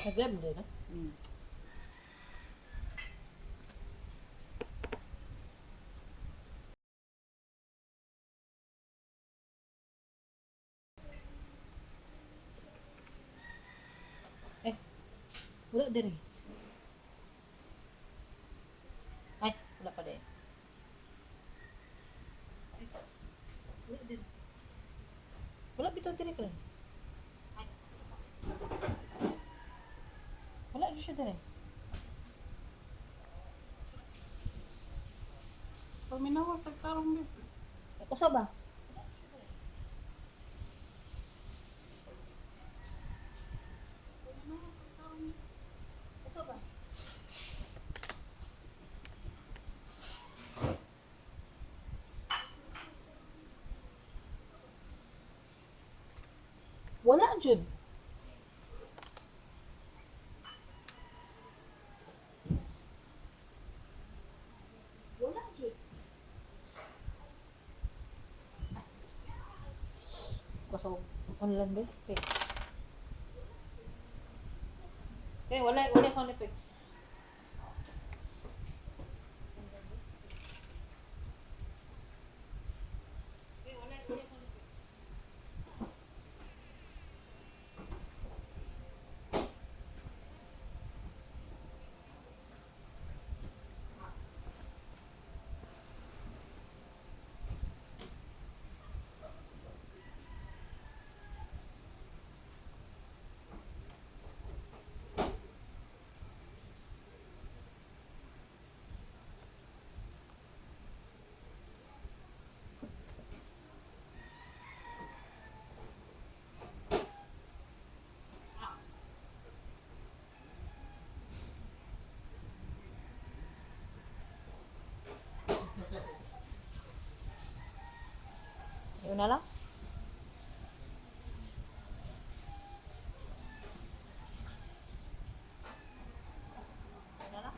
Nag-live din, no? Eh, wala din eh. Ay, wala pa din. Wala din. Wala bitong din ko. Wala din siya din eh. Paminawa sa tarong din. Usa ba? Usa ba? Wala jud. Wala jud. Kaso online ba? Okay. Okay, wala sound effects. Okay, wala sound effects. Yun na lang. Yun na lang.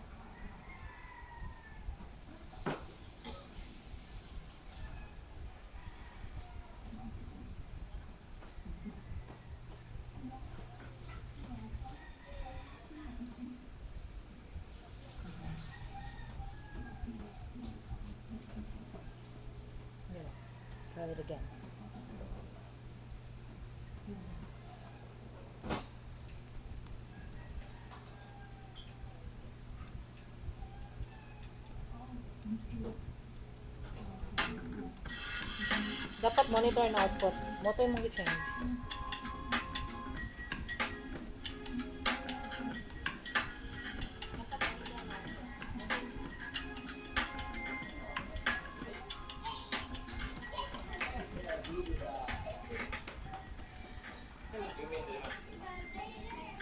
Yun. Try it again. Dapat monitor na output. Moto yung mong i-change.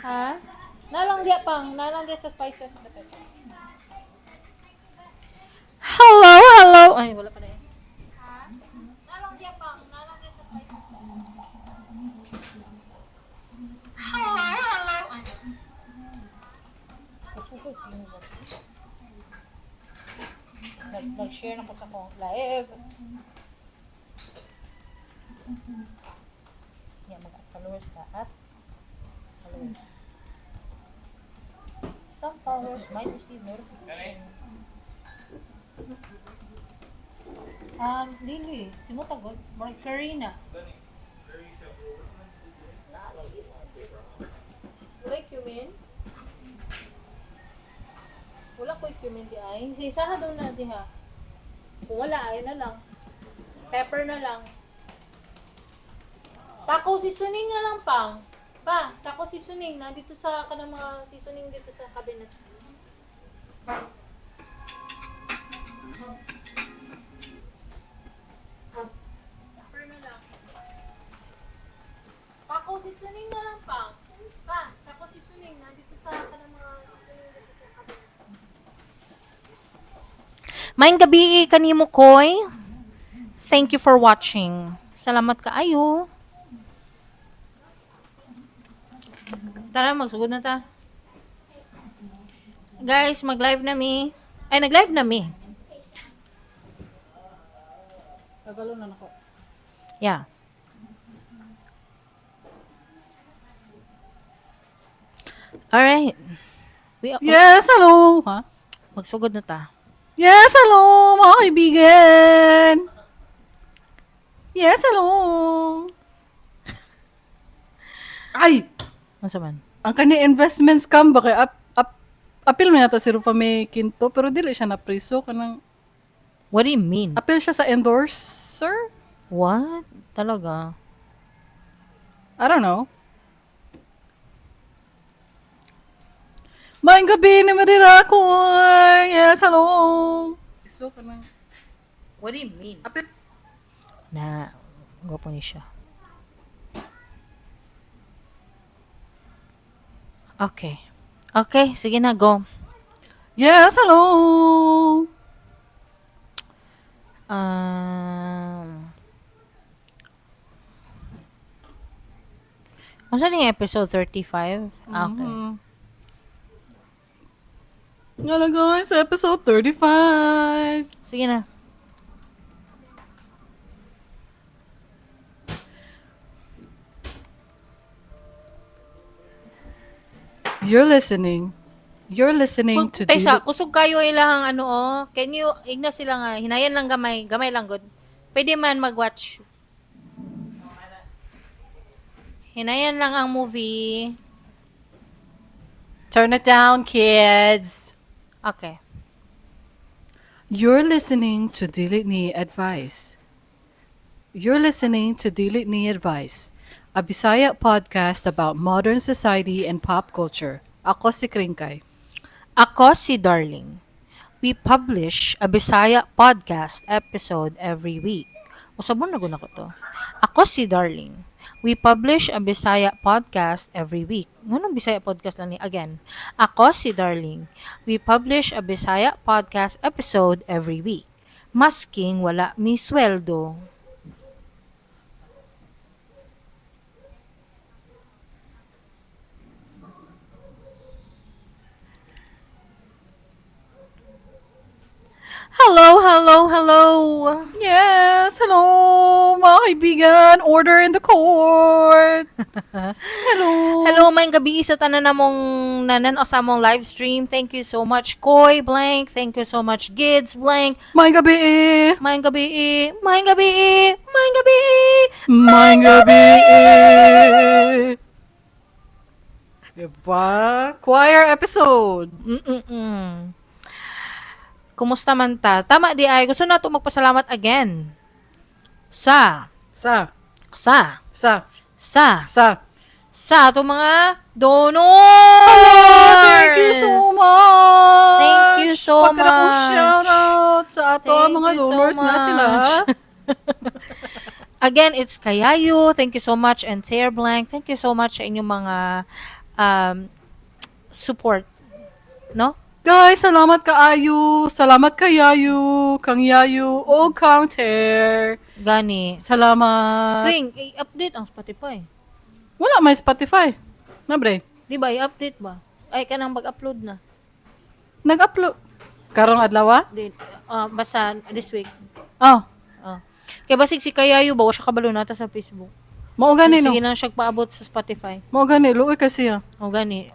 Ha? Nalang dia pang, nalang dia sa spices. Hello, hello. Ay, wala pa na eh. Ha? Nalang dia pang, nalang dia sa spices. Hello, hello. Ay. Kasukot yung nag-share na ko sa kong live. Yan, mag-add followers na at followers. Some followers might receive notification. Dili. Simutagod. More Karina. Wala cumin? Wala ko cumin di ay. Isaha daw na di ha. Kung wala ay na lang. Pepper na lang. Taco seasoning na lang pang. Pa, taco seasoning na dito sa kanang mga seasoning dito sa cabinet. Pepper na lang. Taco seasoning na lang pang. Pa, taco seasoning na dito sa kanang mga seasoning dito sa cabinet. Maayong gabi kanimo koy. Thank you for watching. Salamat kaayo. Tara, magsugod na ta. Guys, mag-live na mi. Ay, nag-live na mi. Tagalo na nako. Yeah. Yeah. Alright. Yes, hello! Ha? Magsugod na ta. Yes, hello, mga kaibigan! Yes, hello! Ay! Ano man? Ang kani investment scam ba kay apil man yata si Rufa May Quinto pero dili siya na preso kanang What do you mean? apil siya sa endorser? What? Talaga? I don't know. Maayong gabi ni Marira ko. Yes, hello. Preso kanang What do you mean? apil Na, gwapo ni siya. Okay. Okay, sige na, go. Yes, hello. Ano yung episode 35? Okay. Nga lang guys, episode 35. Sige na. You're listening to Taysa, kusog kayo ilang ano can you, igna sila nga, hinayan lang gamay lang good. Pwede man mag-watch. Hinayan lang ang movie. Turn it down, kids. Okay. You're listening to Dili Ni Advice. You're listening to Dili Ni Advice, a Bisaya podcast about modern society and pop culture. Ako si Kringkay. Ako si Darling. We publish a Bisaya podcast episode every week. Usabon na guna ko to. Ako si Darling. We publish a Bisaya podcast every week. Ngunong Bisaya podcast lang ni? Again. Ako si Darling. We publish a Bisaya podcast episode every week. Masking wala mi sweldo. Hello. Yes, hello, mga kaibigan. Order in the court. Hello. Hello, may gabi sa tanan namong nanan o sa mong live stream. Thank you so much, Koy Blank. Thank you so much, Gids Blank. May gabi. May gabi. May gabi. Diba? Choir episode. Kumusta man ta? Tama di ay. Gusto na ito magpasalamat again. Sa itong mga donors! Thank you so much! Thank you so Pagka na kong much! shoutout sa ato Thank mga you so donors nga sila. much. Again, it's Kayayo. Thank you so much. And Taylor Blank. Thank you so much sa inyong mga support. No? Guys, salamat kaayo. Salamat kayayo. Kang yayo. O kang ter. Gani. Salamat. Ring, i-update ang Spotify. Wala may Spotify. Nabre. Di ba? I-update ba? Ay, kanang mag-upload na. Nag-upload. Karong adlaw? Basta this week. Oh. Kaya basig si Kayayo ba? Siya kabalo nata sa Facebook. Mao gani no. Sige na siya paabot sa Spotify. Mao gani luoy kasi ah. O gani.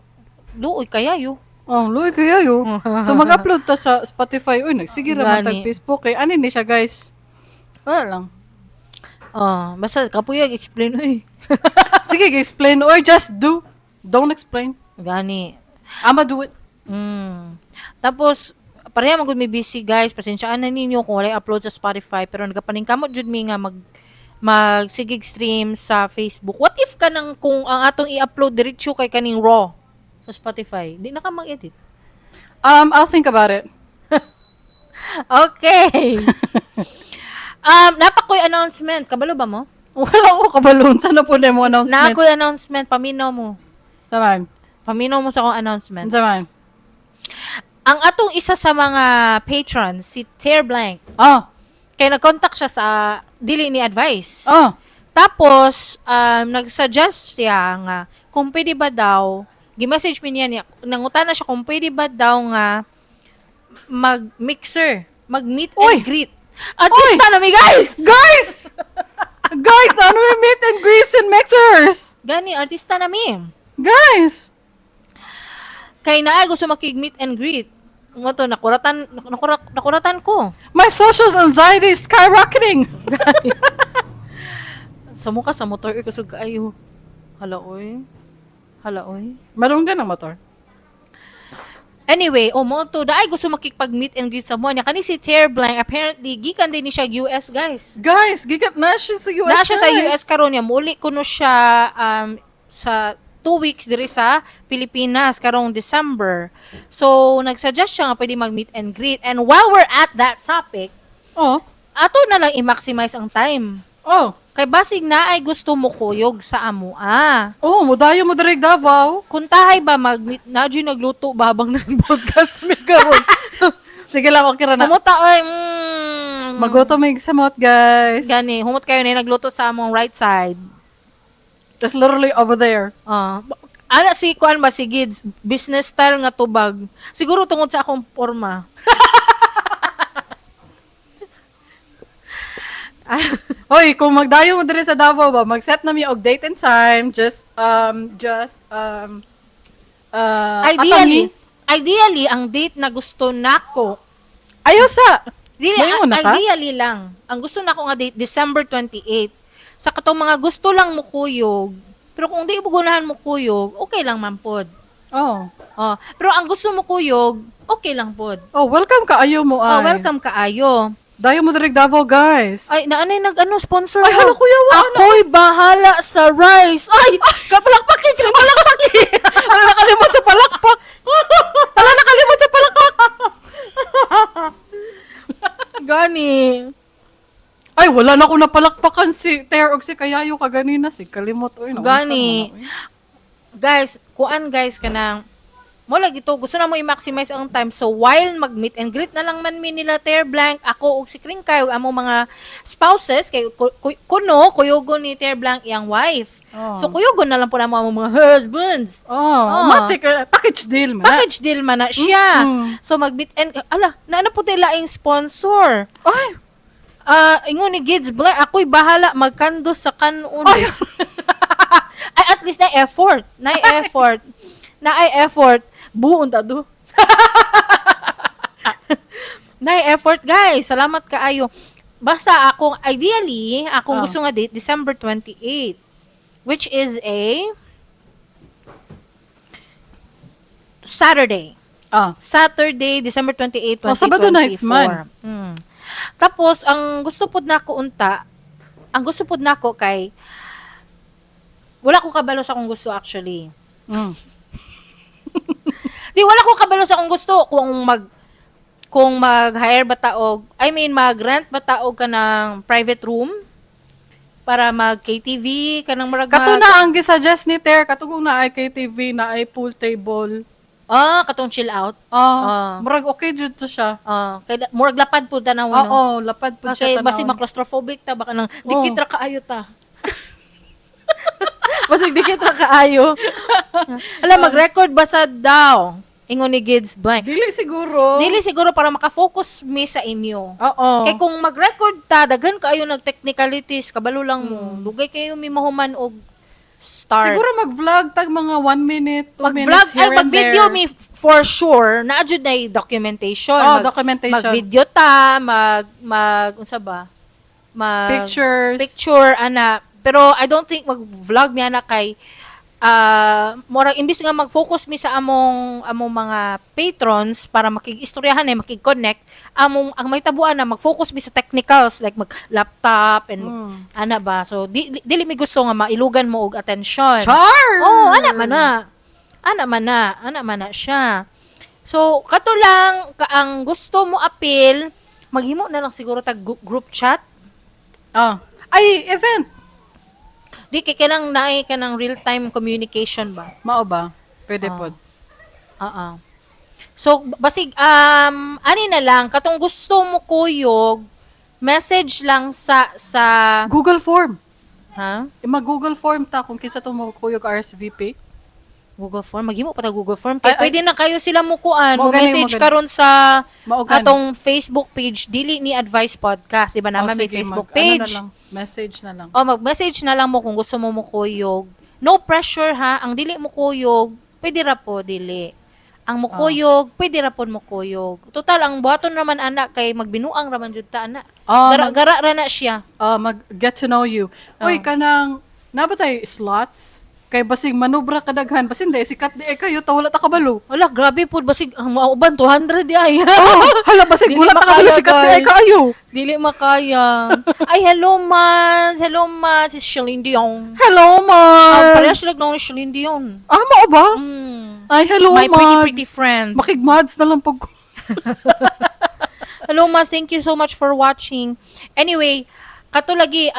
Luoy Kayayo. Oh, luoy kayayo. So mag-upload ta sa Spotify. Uy, nagsige ra man Gani. tag Facebook kay ani ni siya, guys. Wala lang. Basta kapuyag explain oy. Sige, explain or just do. Don't explain. Gani. I'ma do it. Tapos pareha magud may busy guys. Pasensyaan na ninyo kung wala upload sa Spotify pero nagapaningkamot jud mi nga magsigig stream sa Facebook. What if kanang kung ang atong i-upload diretso kay kaning raw sa Spotify? Di na ka mag-edit. I'll think about it. Okay. Napakoy announcement. Kabalo ba mo? Wala ko kabalon. Sana po na mo announcement. Nakoy announcement. Paminaw mo. Saman. Paminaw mo sa akong announcement. Saman. Ang atong isa sa mga patrons, si Taylor Blank, kaya nag-contact siya sa Dili Ni Advice. Tapos, nag-suggest siya nga kung pwede ba daw, gi-message mi niya, nangutan na siya kung pwede ba daw nga mag-meet and greet. Artista na mi, guys! Guys! Guys, ano may meet and greets and mixers? Gani, artista na mi. Guys! Kay naa gusto makig-meet and greet. Mo to nakuratan ko. My social anxiety is skyrocketing. Sa mukha sa motor kusog kaayo. Hala oy. Hala oy. Marunong ka ng motor. Anyway, mo to daay gusto makikipag-meet and greet sa mo niya kani si Tear Blank apparently gikan din ni siya US guys. Guys, gigat na siya sa US. Na siya sa guys. US karon niya muli kuno siya sa 2 weeks diri sa Pilipinas karong December. So nagsuggest siya nga pwede mag-meet and greet, and while we're at that topic, Oh. ato na lang i-maximize ang time. Oh. Kay basig na ay gusto mo kuyog sa amoa. Oh, mudayo mo direk Davao. Kuntahay ba mag-meet na dyan nagluto babang ng podcast mi karon. Sige lang, okay ra na. Kamuta ay Magoto may samot, guys. gani humot kayo na nagluto sa among right side. Just literally over there. Ana si kuan ba si Gids business style nga tubag. Siguro tungod sa akong porma. Hoy, kung magdayo mo dire sa Davao ba, mag-set na mi og date and time, Ideally ang date na gusto nako. Ayaw sa. Dili, Mayo na ka? ideally lang. Ang gusto nako nga date December 28. Sa katong mga gusto lang mo kuyog, pero kung di mo gunahan mo kuyog, okay lang man pod. Oh. Pero ang gusto mo kuyog, okay lang pod. Oh, welcome ka ayo mo ay. Welcome kaayo. Dayo mo direk Davao, guys. Ay, naanay sponsor Ay, mo. hala, kuya, wa, Ako'y bahala sa rice. Ay, kapalakpaki, kapalakpaki. Wala nakalimot sa palakpak. Wala nakalimot sa palakpak. Gani. Ay, wala na ako napalakpakan si Ter og si Kayayo kaganina. Si kalimot. Uy, Gani. Guys, kuan guys kanang mo lagi to gusto na mo i-maximize ang time, so while mag-meet and greet na lang man mi nila Ter Blank, ako og si Kringkay ug among mga spouses kay kuno kuyogon ni Ter Blank iyang wife. So kuyogon na lang po na mo among mga husbands. Matik, package deal man. Package deal man na siya. So mag-meet and naana po tayo laing sponsor. Ay, Ingon ni Gids Blank, ako'y bahala magkandos sa kanon. Ay, at least na effort. Buon ta do. Effort guys. Salamat kaayo. Basta ideally, gusto nga date December 28, which is a Saturday. Saturday, December 28, 2024. Sabado na is man. Tapos ang gusto pod nako kay wala ko kabalo sa akong gusto actually. Di wala ko kabalo sa akong gusto kung mag-hire ba taog, mag-rent ba taog ka ng private room para mag-KTV ka ng marag Kato na ang gisuggest ni Ter, katugong na ay KTV, na ay pool table. Katong chill out. Murag okay jud to siya. Kay murag lapad pud ta na Oo, lapad pud siya Okay, basi ma-claustrophobic ta baka nang dikit ra kaayo ta. Basig dikit ra kaayo. Mag-record ba sa daw? Ingon ni Gids Blank. Dili siguro Para makafocus mi sa inyo. Oo. Kay kung mag-record ta, daghan kaayo nag-technicalities, kabalo lang mo. Dugay kayo mi mahuman og start. Siguro mag-vlog tag mga 1 minute, 2 mag-vlog, minutes here and mag-video there. mi for sure. Naadjud na documentation. Documentation. Mag-video ta, unsa ba? Picture, ana. Pero I don't think mag-vlog mi ana kay murag imbis nga mag-focus mi sa among mga patrons para makig-istoryahan makig-connect, ang may tabuan na mag-focus mi sa technicals like mag-laptop and ana ba. So dili mi gusto nga mailugan mo og attention. Char! Ana man na siya. So kato lang ang gusto mo appeal, maghimo na lang siguro tag group chat. Ay, event. Di kailang naay ka ng real-time communication ba? Mao ba? Pwede pod. So, basig, ani na lang, katong gusto mo kuyog, message lang sa Google Form. ha? Mag-Google Form ta kung kinsa to mo kuyog RSVP. Google Form, maghimo pa ta Google Form. Ay, Pwede na kayo sila mukuan, mo gani, message mo gani. karon sa Mao gani. atong Facebook page, Dili Ni Advice Podcast. Di ba naman may Sige, Facebook ano page? na lang, message na lang. Mag-message na lang mo kung gusto mo mukuyog. No pressure ha. Ang dili mo kuyog, pwede ra po dili. Ang mukuyog, pwede ra pon mukuyog. Total ang buhaton naman anak kay magbinuang raman jud ta anak. Gara ra na siya. Mag-get to know you. Uy, kanang, nabatay slots? Kay basig manubra kadaghan, basin di, sikat di kayo, tawala ta kabalo. Wala, grabe po. Basig, ang mauban, 200 di ay. Hala, basig, Dili wala ta kabalo, makaya, sikat di guys. kayo. Dili makaya. Ay, hello, Mans. Hello, Mans. Si Celine Dion. Hello, man. Parehas sila nung Celine Dion. Mo ba? Ay, hello, My Mads. pretty friend. Makigmads na lang pag... Hello, Mas. Thank you so much for watching. Anyway, katulagi,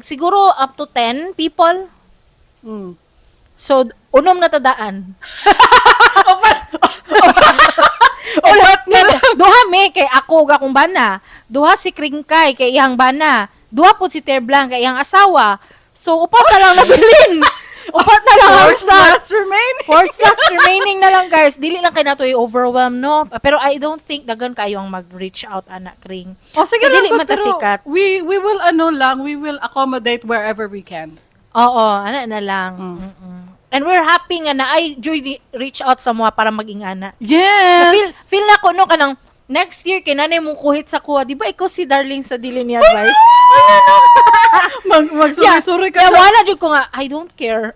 siguro up to 10 people. So, unom na tadaan. Duha me, kay ako, akong bana. Duha si Kringkay, kay iyang bana. Duha po si Terblanc, kay iyang asawa. So, upat na lang nabilin. Upat na lang ang slots. Four slots remaining na lang, guys. Dili lang kayo na to i-overwhelm, no? Pero I don't think dagan kayo ang mag-reach out, anak Kring. Sige Dili lang, pero matasikat. we will, we will accommodate wherever we can. Oo, ana na lang. And we're happy nga na ay joy reach out sa mga para maging ana. Yes! Feel na ko no kanang next year kay nanay mong kuhit sa kuha. Di ba ikaw si Darling sa Dili Ni Advice? Magsuri-suri ka Kaya sa... wala jud ko nga, I don't care.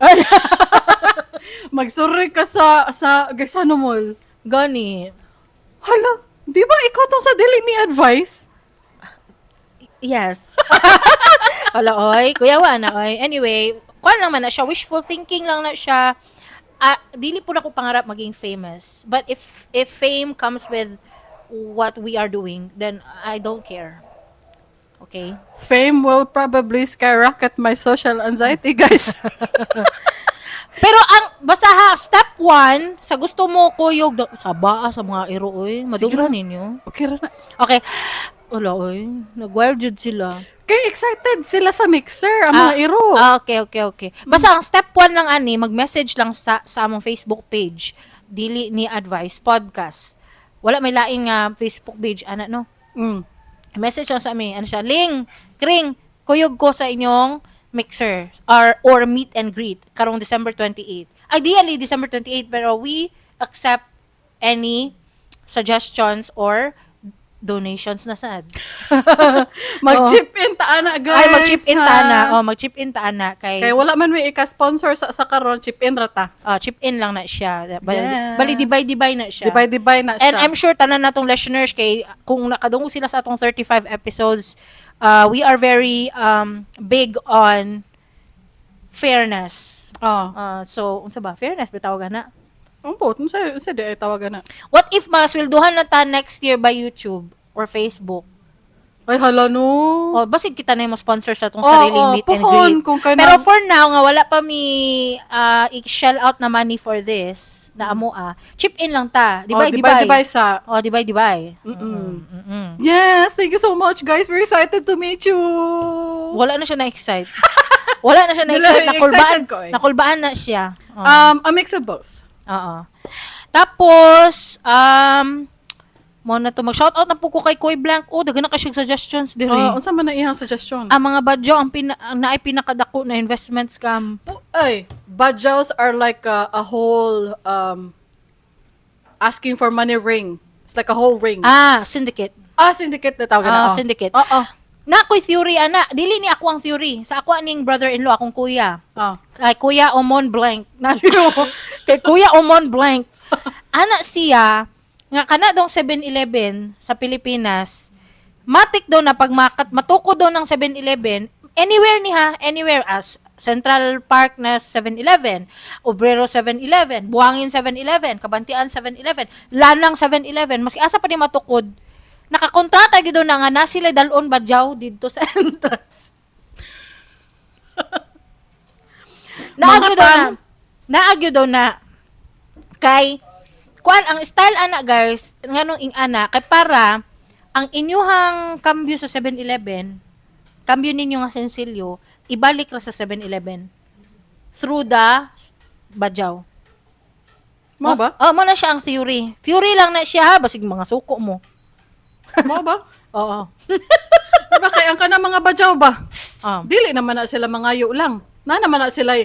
Magsuri ka sa Gaisano Mall. Gani. Hala, di ba ikaw tong sa Dili Ni Advice? Yes. Wala oy, kuya wa na oy. Anyway, kuan lang man na siya, wishful thinking lang na siya. Dili po na ko pangarap maging famous. But if fame comes with what we are doing, then I don't care. Okay? Fame will probably skyrocket my social anxiety, guys. Pero basta step 1, sa gusto mo kuyog sa baa sa mga iro oy, madunggan ninyo. Okay ra na. Okay. Wala oy, nag-wild jud sila. Kaya excited sila sa mixer, ang mga iro. Okay. Basta ang step 1 lang ani, mag-message lang sa among Facebook page, Dili Ni Advice Podcast. Wala may laing Facebook page ana no. Message lang sa amin, ano siya, Ling, Kring, kuyog ko sa inyong mixer or meet and greet karong December 28. Ideally December 28, pero we accept any suggestions or donations na sad. Mag-chip in ta ana, guys. Ay, mag-chip in ta ana. Mag-chip in ta ana kay wala man may ika-sponsor sa karon, chip in rata. Chip in lang na siya. Yes. Bali divide na siya. Divide na siya. And I'm sure tanan natong listeners kay kung nakadungog sila sa atong 35 episodes, we are very big on fairness. So unsa ba? Fairness bitaw gana. Unsa di ay tawagan na. What if masweldohan na ta next year by YouTube or Facebook? Ay hala no. Basig kita na yung sponsor sa atong sariling meet and puhon, greet. kung kanang... Pero for now nga wala pa mi i-shell out na money for this na amo chip in lang ta. Divide sa... divide. Yes, thank you so much, guys. We're excited to meet you. Wala na siya na-excite. Wala na siya na-excite. Excited ko, eh. Nakulbaan na siya. A mix of both. Oo. Tapos, mo na to mag-shoutout na po ko kay Koy Blank. Dagan na kasyang suggestions diri. Unsa man na iyang suggestion? Ang mga badyo ang naay pinakadako na investment scam. Badjaws are like a whole asking for money ring. It's like a whole ring. Syndicate. Syndicate na tawag na. Syndicate. Na ako'y theory, ana. Dili ni ako ang theory. Sa ako aning brother-in-law, akong kuya. Kay Kuya Omon Blank. Kay Kuya Omon Blank. Ana siya, nga kana dong 7-Eleven sa Pilipinas, matik daw na pag matuko daw ng 7-Eleven, anywhere as Central Park na 7-Eleven, Obrero 7-Eleven, Buhangin 7-Eleven, Kabantian 7-Eleven, Lanang 7-Eleven, maski asa pa ni matukod, nakakontrata gyud na nga na sila dalon badyaw didto sa entrance. Naagyo daw na kay kuan ang style ana guys nganong ing ana kay para ang inyuhang kambyo sa 7-Eleven, kambyo ninyo nga sensilyo ibalik ra sa 7-Eleven through the badyaw. Mo ba? Mo na siya ang theory. Theory lang na siya basig mga suko mo. Mo ba? Oo. Diba kaya ang kana mga badyaw ba? Um, Dili naman na sila mangayo lang. Na naman na sila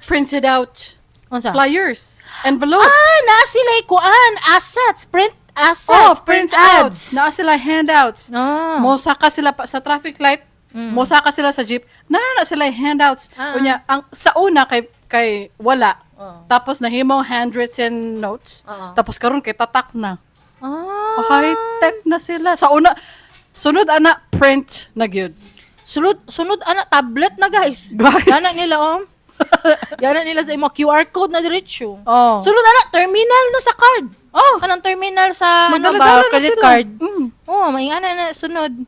printed out. Unsa? Flyers. Envelopes. Na sila kuan, assets, print Oh, assets, print outs. Naa sila handouts. Ah. Mosaka sila pa sa traffic light. Mosaka sila sa jeep. Na sila handouts. Unya, ang sa una kay wala. Tapos nahimong handwritten notes. Tapos karon kay tatak na. High-tech na sila. Sa una, sunod ana print na gyud. Sunod ana tablet na guys. Guys. Yana nila Yana nila sa imo QR code na diretso. Oh. Sunod ana terminal na sa card. Kanang terminal sa Madala-dala na credit sila. card. Maingana na sunod.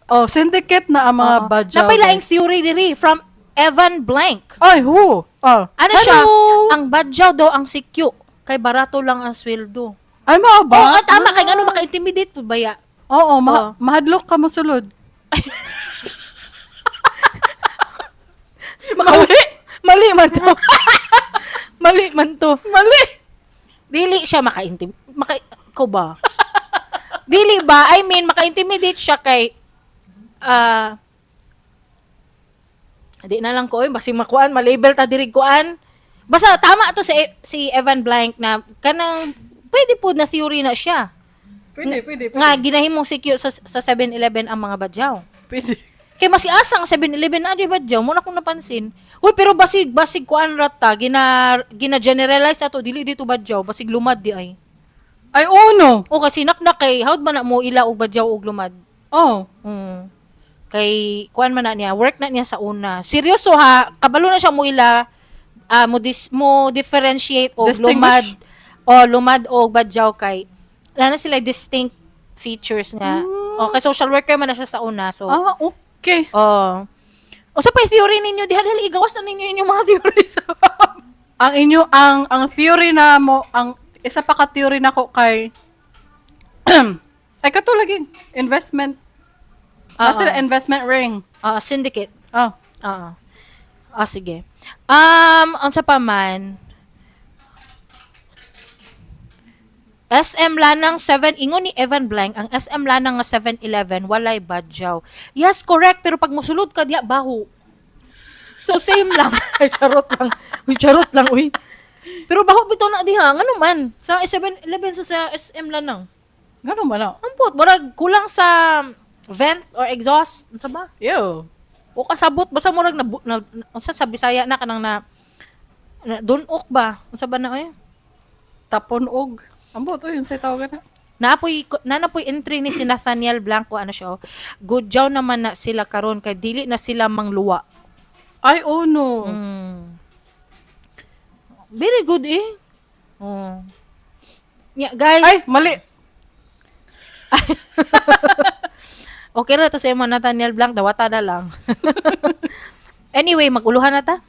Oh, syndicate na ang mga badyaw. Napailaing theory diri from Evan Blank. Ay, who? Oh. Ano siya? Ang badyaw daw ang sikyo. Kay barato lang ang sweldo. Ay, mga ba? Tama. Kay ano, maka-intimidate po ba ya? Oo, mahadlok ka mo sulod. Mali man to. Mali man to. Dili siya ko ba? Dili ba? I mean, maka-intimidate siya kay di na lang ko basi makuan, malabel ta diri kuan. Basta tama to si Evan Blank na kanang pwede po na theory na siya. Pwede. Nga ginahimong secure sa 7-Eleven ang mga badyaw. Pwede. Kay masiasang 7-Eleven na di badyaw, muna kong napansin. Uy, pero basig kuan rata gina-generalize ato dili dito badyaw, basig lumad di ay. Ay, no. O kasi naknak kay howd man na mo ila og badyaw og lumad. Oh. Kay kuan man na niya, work na niya sa una. Seryoso ha, kabalo na siya mo ila mo differentiate og lumad o badyaw kay na sila distinct features nga. Kay social worker man na siya sa una. So Okay. O sa pa theory ninyo diha dali igawas na ninyo inyong mga theories. ang theory na mo, ang isa pa ka theory nako kay ay katulagin investment. Sila investment ring. Syndicate. Sige. Unsa pa man? SM lanang 7, ingon ni Evan Blank, ang SM lanang nga 7-Eleven, walay badyaw. Yes, correct, pero pag musulod ka diya, baho. So, same lang. Charot lang, uy. Pero baho bito na diha, nga naman, sa 7-Eleven sa SM lanang. Ganun ba na? Ampot, barag kulang sa vent or exhaust, unsa ba? Yo. O kasabot, basta murag unsa sa Bisaya na kanang na dunok ba? Unsa ba na, Taponog. Ambot, yun sa tawagan na. Nanapoy entry ni si Nathaniel Blanco, ano siya, good job naman na sila karon kay dili na sila mangluwa. Ay, no. Very good Yeah, guys. Ay, mali. Okay ra to sa imo Nathaniel Blanc, dawata na lang. Anyway, maguluhan na ta.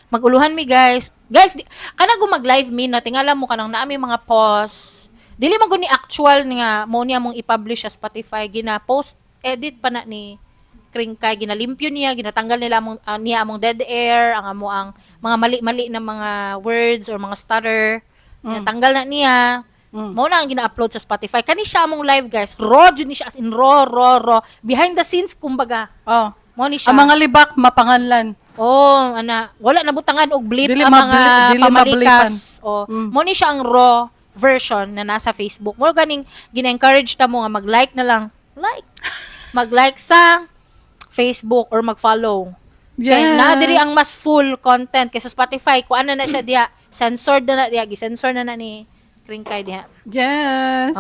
Maguluhan mi guys. Guys, kana go mag-live mi na tingala mo kanang naami mga pause. Dili man ni actual nga mo niya mong i-publish sa Spotify, gina-post edit pa na ni Kringkay, ginalimpyo niya, ginatanggal nila niya among dead air, ang mga mali-mali na mga words or mga stutter. Ginatanggal na niya. Mo na ang gina-upload sa Spotify. Kani siya among live guys. Raw jud ni siya as in raw. Behind the scenes kumbaga. Mo ni siya. Ang mga libak mapanganlan. Wala na butangan og bleep Dili ang mga dili pamalikas. Mo ni siya ang raw version na nasa Facebook. Mo ganing gina-encourage ta mo nga mag-like na lang. Mag-like sa Facebook or mag-follow. Yes. Kaya na diri ang mas full content kaysa Spotify. Kung ano na siya diya, censored na diya, gisensor na ni Kringkay diha. Yes.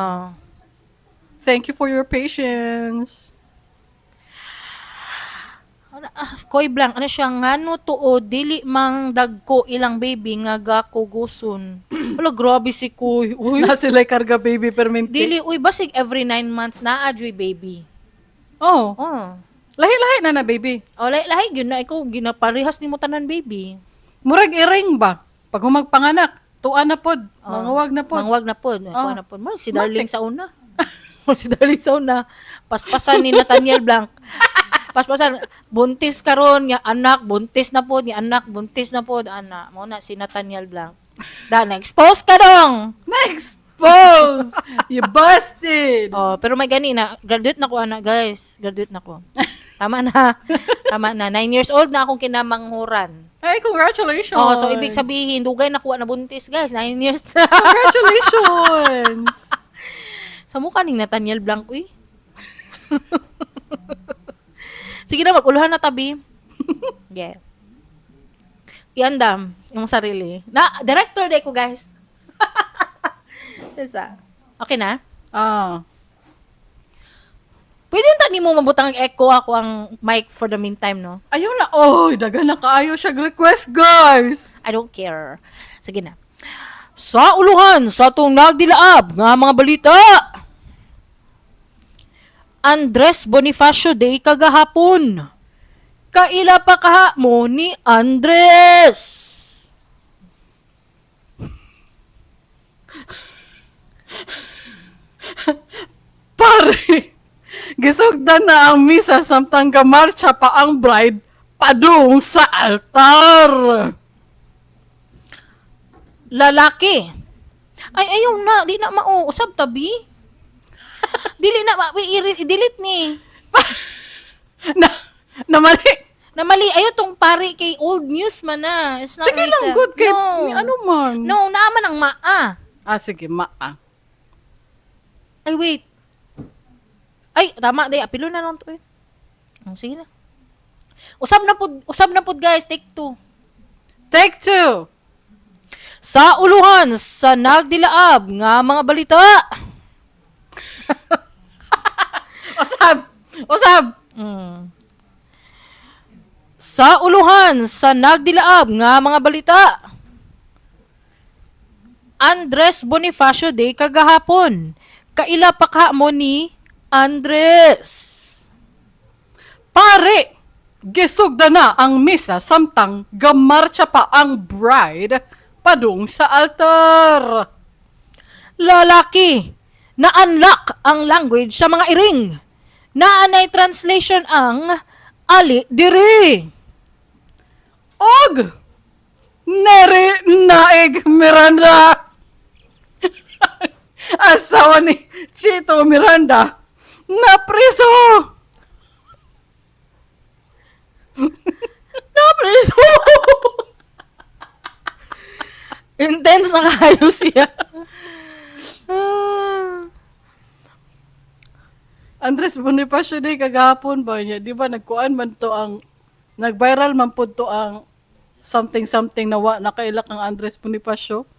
Thank you for your patience. Koy Blanc, ano siya, ngano tuod, dili mang dagko ilang baby nga gako guson. Wala, grabe si Koy. Uy. Na sila karga baby perminti. Dili, basig every 9 months na adjoy baby. Oh. Lahi-lahi na baby. Lahi, yun na, ikaw, ginaparehas ni mo tanan baby. Murag iring ba? Pag humagpanganak, tuan na pod. Mangawag na pod. Mangawag na pod. Murag si Darling sa una. Si Darling sa una. Paspasan ni Nathaniel Blanc. Paspasan, buntis karon ya anak, buntis na pod, ni anak, buntis na pod, anak. Mo na si Nathaniel Blanc. Na-expose ka dong! Na-expose! You busted! Pero may gani na, graduate na ko, anak, guys. Graduate na ko. Tama na. Tama na. 9 years old na akong kinamanghuran. Hey, congratulations! Oh, so ibig sabihin, dugay na kuha na buntis, guys. 9 years na. Congratulations! Sa mukha ni Nathaniel Blanco, eh. Sige na, mag-uluhan na tabi. Yeah. Iandam yung sarili. Director day ko, guys. Isa. Okay na? Pwede yung tani mo mabutang echo ako ang mic for the meantime, no? Ayaw na. Oy, dagan na kaayo siya request, guys! I don't care. Sige na. Sa uluhan, sa itong nagdilaab nga mga balita. Andres Bonifacio Day kagahapon. Kaila pa kaha mo ni Andres. Pare! Gisugdan na ang misa samtang gamarcha pa ang bride padung sa altar. Lalaki. Ay, ayaw na. Di na usab tabi. Dili na, i-delete ni. na, namali. Namali, ayaw tong pari kay old news man na. It's not Sige lang, recent. good kay No. ano man. No, naaman ang maa. Sige, Ay, wait. Ay, tama, day. Apilo na lang to eh. Sige na. Usab na pud guys. Take 2. Take 2. Sa uluhan, sa nagdilaab nga mga balita. Usab. Sa uluhan, sa nagdilaab nga mga balita. Andres Bonifacio Day kagahapon. Kaila pa ka mo ni Andres. Pare! Gisugda na ang misa samtang gamarcha pa ang bride padung sa altar. Lalaki, na-unlock ang language sa mga iring. Naanay translation ang ali diri. Og! Neri naig Miranda. Asawa ni Chito Miranda na priso. Napriso! Intense na kayo siya. Andres Bonifacio Day kagahapon ba niya? Di ba nagkuan man to ang nag-viral man po to ang something na nakailak ang Andres Bonifacio.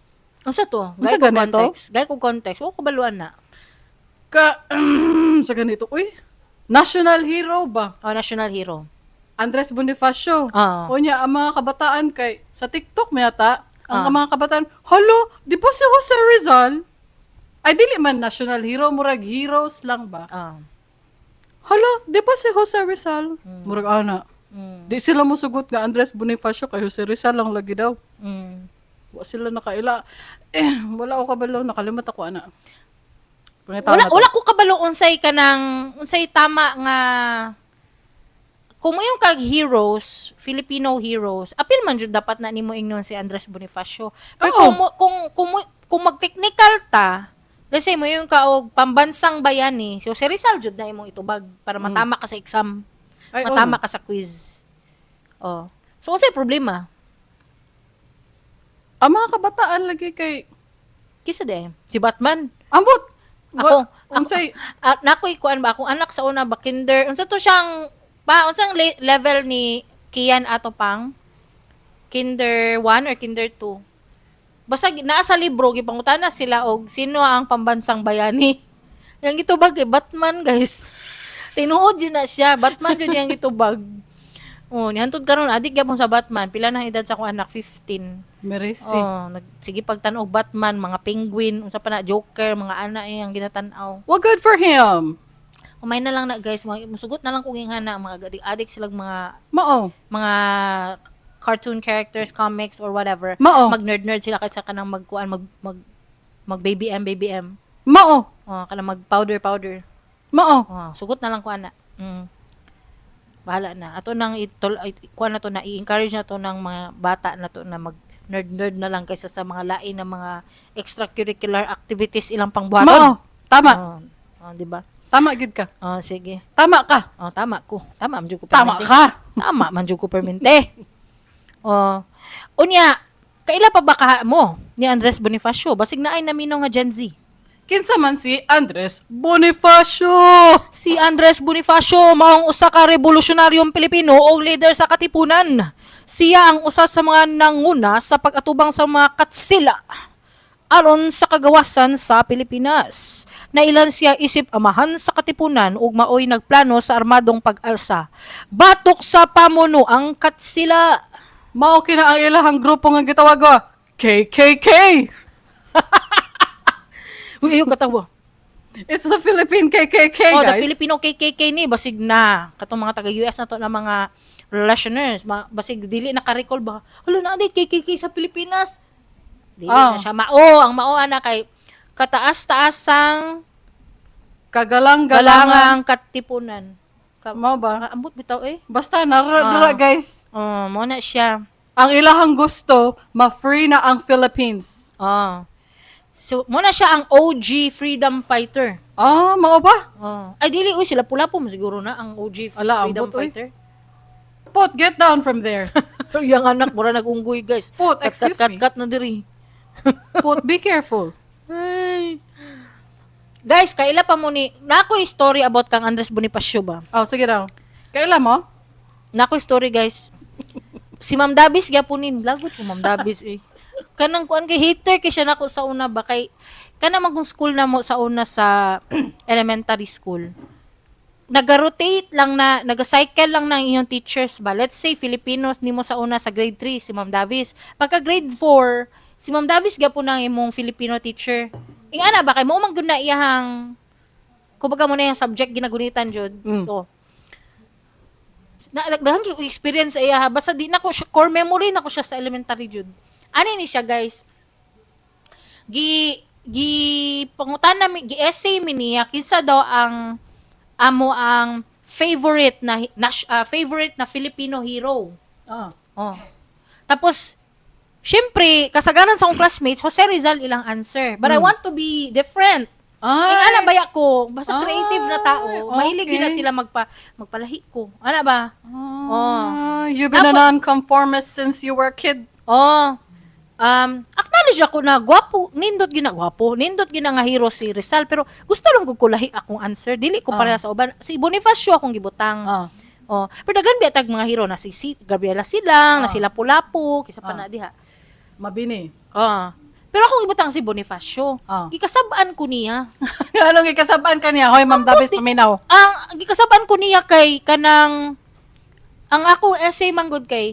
Unsa to? Unsa Gay ko ganito? context. Gay ko context. O kabaluan na. Sa ganito, national hero ba? O, national hero. Andres Bonifacio. Ah. O niya, ang mga kabataan sa TikTok may yata, ang mga kabataan, halo, di ba si Jose Rizal? Ay, dili man national hero, murag heroes lang ba? Halo, di ba si Jose Rizal? Murag ana. Di sila musugot nga Andres Bonifacio kay Jose Rizal lang lagi daw. Wa sila nakaila. Wala ako kabalo, nakalimot ako ana. Wala ko kabalo unsay tama nga kung yung kag heroes, Filipino heroes, apil man jud dapat na nimo ingnon si Andres Bonifacio. Pero kung mag-technical ta, let's say mo yung kaog pambansang bayani, si Jose Rizal jud na imong itubag para matama ka sa exam, matama ka sa quiz. Oh. So unsay problema? Ang mga kabataan lagi kay Kisa de, si Batman. ambot. Unsay nakoy kuan ba akong anak sa una ba kinder. Unsa to siyang unsang level ni Kian ato pang kinder 1 or kinder 2. Basta naa sa libro gipangutana sila og sino ang pambansang bayani. Yang gitubag Batman, guys. Tinuod din na siya. Batman jud yang gitubag. Oh, nihantod karon adik gyapon sa Batman. Pila na edad sa akong anak? 15. Merisi. Oh, sige pagtan-og Batman, mga penguin, unsa pa na Joker, mga ana ang ginatan-aw. Well, good for him. Umay na lang na guys, musugot na lang kung hana mga adik silang mga cartoon characters, comics or whatever. Mag-nerd sila kaysa kanang magkuan mag BBM. Kanang mag powder. Sugot na lang ko ana. Bahala na. Ato nang kuan na to na i-encourage na to ng mga bata na to na mag nerd na lang kaysa sa mga lain na mga extracurricular activities ilang pangbuhaton. Tama. Di ba? Tama gid ka. Oh, sige. Tama ka. Oh, tama ko. Tama man jud ko Tama permente. ka. Tama man jud ko permente. Oh. Unya, kaila pa ba ka mo ni Andres Bonifacio? Basig na ay naminaw nga Gen Z. Kinsa man si Andres Bonifacio. Si Andres Bonifacio maong usa ka revolusyonaryong Pilipino o leader sa Katipunan. Siya ang usa sa mga nanguna sa pag-atubang sa mga katsila aron sa kagawasan sa Pilipinas. Nailan siya isip amahan sa Katipunan ug maoy nagplano sa armadong pag-alsa. Batok sa pamuno ang katsila. Mao kina ang ilahang grupo nga gitawag KKK. Uy, yung katawa. It's the Philippine KKK, Oh, guys. the Filipino KKK ni basig na katong mga taga-US na to na mga relationers, basig dili naka-recall ba. Hala na di KKK sa Pilipinas. Dili na siya mao, ang mao ana kay kataas-taasang Kagalang-galangan. galangang katipunan. Mao ba? Ambot bitaw eh. Basta nara guys. Oh, mo na siya. Ang ilahang gusto, ma-free na ang Philippines. Oh. So, mo na siya ang OG freedom fighter. Mao ba? Oh. Ay dili uy sila pula po siguro na ang OG Ala, freedom ambot, uy. fighter. Pot, get down from there. Yang anak mura nagunggoy guys. Pot, excuse me. Kat na diri. Pot, be careful. Ay. Guys, kaila pa mo ni nako story about kang Andres Bonifacio ba? Oh, sige daw. Kailan mo? Nako story guys. Si Ma'am Davis gapunin, lagot ko Ma'am Davis eh. Kanang kuan kay hater kay siya nako sa una ba kay kana man kung school na mo sa una sa elementary school. Naga-rotate lang na, naga-cycle lang ng inyong teachers ba. Let's say Filipinos nimo sa una sa grade 3 si Ma'am Davis. Pagka grade 4, si Ma'am Davis gapon ang imong Filipino teacher. Ing ana ba kay mo man gud na iyahang kumbaga mo na yung subject ginagunitan jud. To. Nagdahan ko experience sa iya ha. Basta di na ko siya, core memory na ko siya sa elementary jud. Ani ni siya guys? Pangutan na gi essay mi niya kinsa daw ang amo ang favorite na Filipino hero. Oh. Tapos syempre kasagaran sa akong classmates Jose Rizal ilang answer. But I want to be different. Ana ba ko, basta creative na tao, mahilig na sila magpalahi ko. Ana ba? You've been a non-conformist since you were a kid. Acknowledge ako na nindot gina nga hero si Rizal, pero gusto lang ko kulahi akong answer. Dili ko pareha sa uban. Si Bonifacio akong gibutang. Pero dagan biatag mga hero na si Gabriela Silang, na sila Pulapo, kisa pa na diha. Mabini. Pero akong ibutang si Bonifacio. Gikasabaan ko niya. Anong ikasabaan ka niya? Hoy, Ma'am Davis, paminaw. Ang gikasabaan ko niya kay kanang ang ako essay manggod kay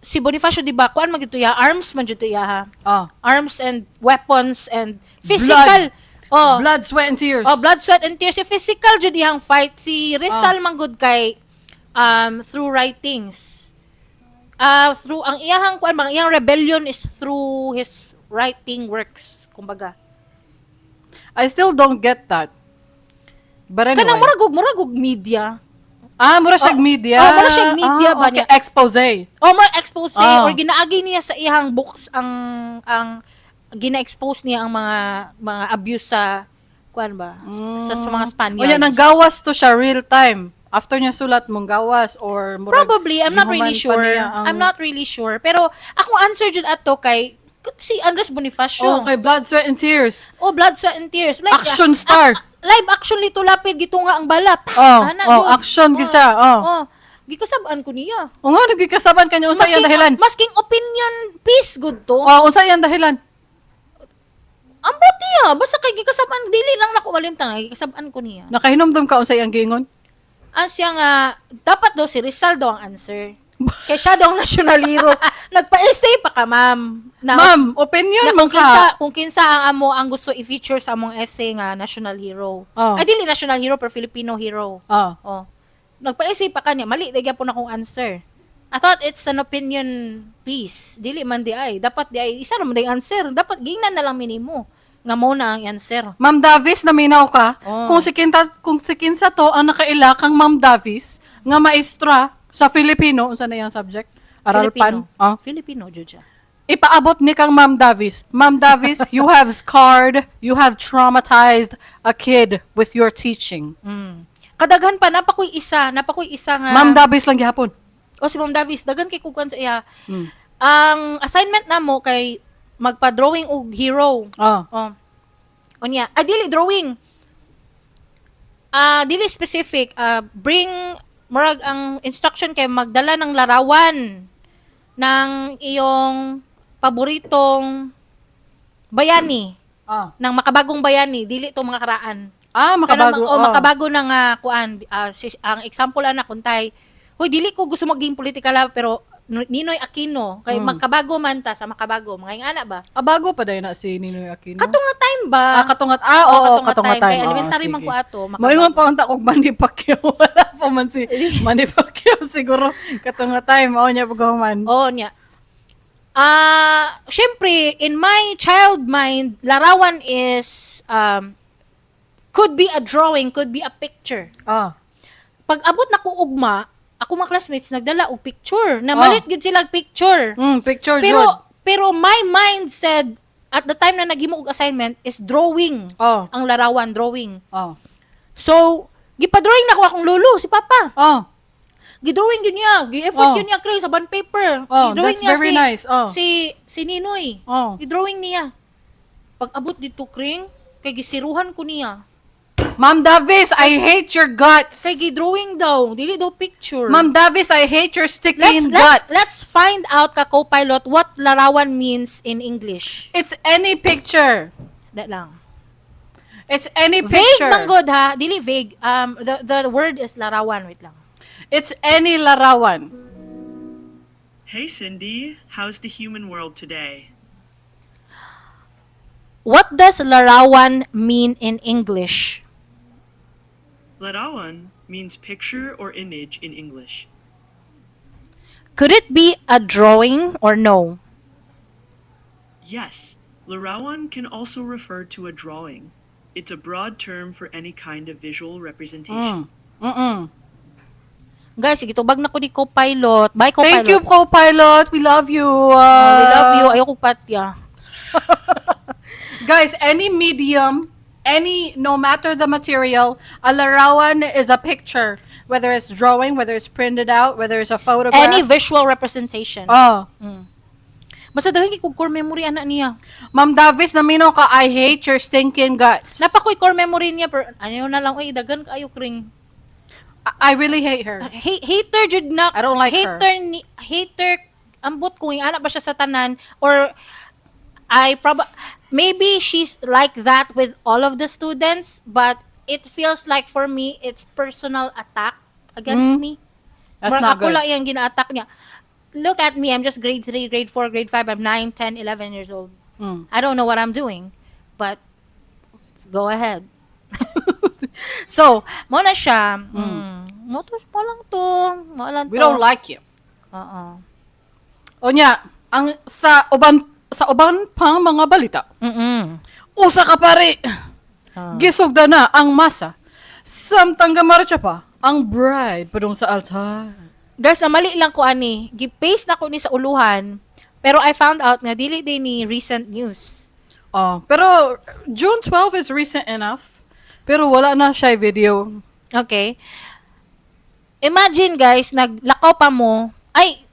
si Bonifacio di ba kuan magito ya arms man jud ya ha. Arms and weapons and physical. Blood, sweat and tears. Blood, sweat and tears. Si physical jud iyang fight. Si Rizal manggod kay through writings. Through ang iyang kuan bang iyang rebellion is through his writing works kumbaga. I still don't get that. But anyway. Kanang muragog media. Mura siyang media. Mura siyang media ba niya? Expose. Mura expose or ginaagi niya sa iyang books ang gina-expose niya ang mga abuse sa kuan ba? Sa mga Spaniards. O yan, ang gawas to siya real time. After niya sulat mong gawas or probably, I'm not really sure. I'm not really sure. Pero akong answer jud ato kay si Andres Bonifacio. Kay Blood, Sweat and Tears. Blood, Sweat and Tears. Like, action star. Live action lito lapid gitunga ang balat. Action gid siya. Gikasabaan ko niya. Nga nagikasaban kanya unsa iyang dahilan? Masking opinion piece good to. Unsa iyang dahilan? Ambot niya, basta kay gikasabaan dili lang nako malimtang gikasabaan ko niya. Nakahinomdom ka unsa iyang giingon? Siya nga dapat daw si Rizal daw ang answer. Kaya siya daw ang national hero. Nagpa-essay pa ka, ma'am. Ma'am, opinion na mo ka. Kung kinsa ang amo ang gusto i-feature sa among essay nga national hero. Ay, dili national hero, pero Filipino hero. Nagpa-essay pa kanya. Mali, dagya po na kong answer. I thought it's an opinion piece. Dili man di ay. Dapat di ay. Isa naman di answer. Dapat gingnan na lang minimo. Nga mo na ang answer. Ma'am Davis, naminaw ka. Kung si Kinsa to ang nakaila kang Ma'am Davis, nga maestra sa Filipino, unsa na yung subject? Aralpan? Filipino, Juja. Ipaabot ni kang Ma'am Davis. Ma'am Davis, you have scarred, you have traumatized a kid with your teaching. Kadaghan pa napakoy isa Ma'am nga Davis lang gihapon. o si Ma'am Davis daghan kay kukuan sa iya. Mm. Ang assignment namo kay magpa-drawing og hero. Oh. Oh. Unya, dili drawing. Dili specific. Bring murag ang instruction kay magdala ng larawan ng iyong paboritong bayani, Ah. ng makabagong bayani, dili to mga karaan. Makabago. Makabago na nga kuan, ang example ana kuntay, hoy dili ko gusto maging political pero Ninoy Aquino kay magkabago man ta sa makabago mga ana ba, Bago pa dayon na si Ninoy Aquino. katong nga time ba, Katungat. katunga time. Kay elementary man ko ato Moingon pa unta kog Manny Pacquiao. Wala pa man si Manny Pacquiao siguro. Katungat time. Mao niya paghuman. Oo niya. Syempre, in my child mind, larawan is, could be a drawing, could be a picture. Pag abot na ko ugma, ako mga classmates nagdala og picture. Na malit gid sila picture. Picture Pero, jud. pero my mind said, at the time na naghimo og assignment, is drawing. Ang larawan, drawing. So, gipa-drawing na ko akong lolo, si Papa. Gidrawing yun niya. Gi-effort yun niya, Chris, sa bond paper. Gidrawing That's niya very nice. si Ninoy. Gidrawing niya. Pag abot dito, Kring, kay gisiruhan ko niya. Ma'am Davis, I hate your guts. Kay gidrawing daw, dili daw picture. Ma'am Davis, I hate your sticking guts. Let's find out ka co-pilot what larawan means in English. It's any picture. That lang. It's any Vague picture. man good ha, dili vague. The word is larawan, wait lang. It's any larawan. Hey Cindy, how's the human world today? What does larawan mean in English? Larawan means picture or image in English. Could it be a drawing or no? Yes, larawan can also refer to a drawing. It's a broad term for any kind of visual representation. Guys, sige, tubag na ko ni co-pilot. Bye, co-pilot. Thank you, co-pilot. We love you. We love you. Ayoko patya. Guys, any medium, no matter the material, a larawan is a picture. Whether it's drawing, whether it's printed out, whether it's a photograph. Any visual representation. Basta dahil kong core memory anak niya. Ma'am Davis, namino ka, I hate your stinking guts. Napakoy core memory niya, pero ano na lang, dagan kayo Kring. I really hate her. Hater jud na. I don't like her. Hater, ambot ko, anak ba siya sa tanan, or maybe she's like that with all of the students, but it feels like for me, it's personal attack against me. That's not ako good. lang yung gina-attack niya. Look at me, I'm just grade 3, grade 4, grade 5, I'm 9, 10, 11 years old. I don't know what I'm doing, but go ahead. So, mo na siya, mo lang to. We don't like you. Onya, sa uban pang mga balita. Usa ka pare. Gisugda na ang masa. Samtang gamarcha pa ang bride padung sa altar. Guys, mali lang ko ani. Gi-paste na ko ni sa uluhan. Pero I found out nga dili din ni recent news. Pero June 12 is recent enough. Pero wala na siya video. Okay. Imagine guys, naglakaw pa mo. Ay,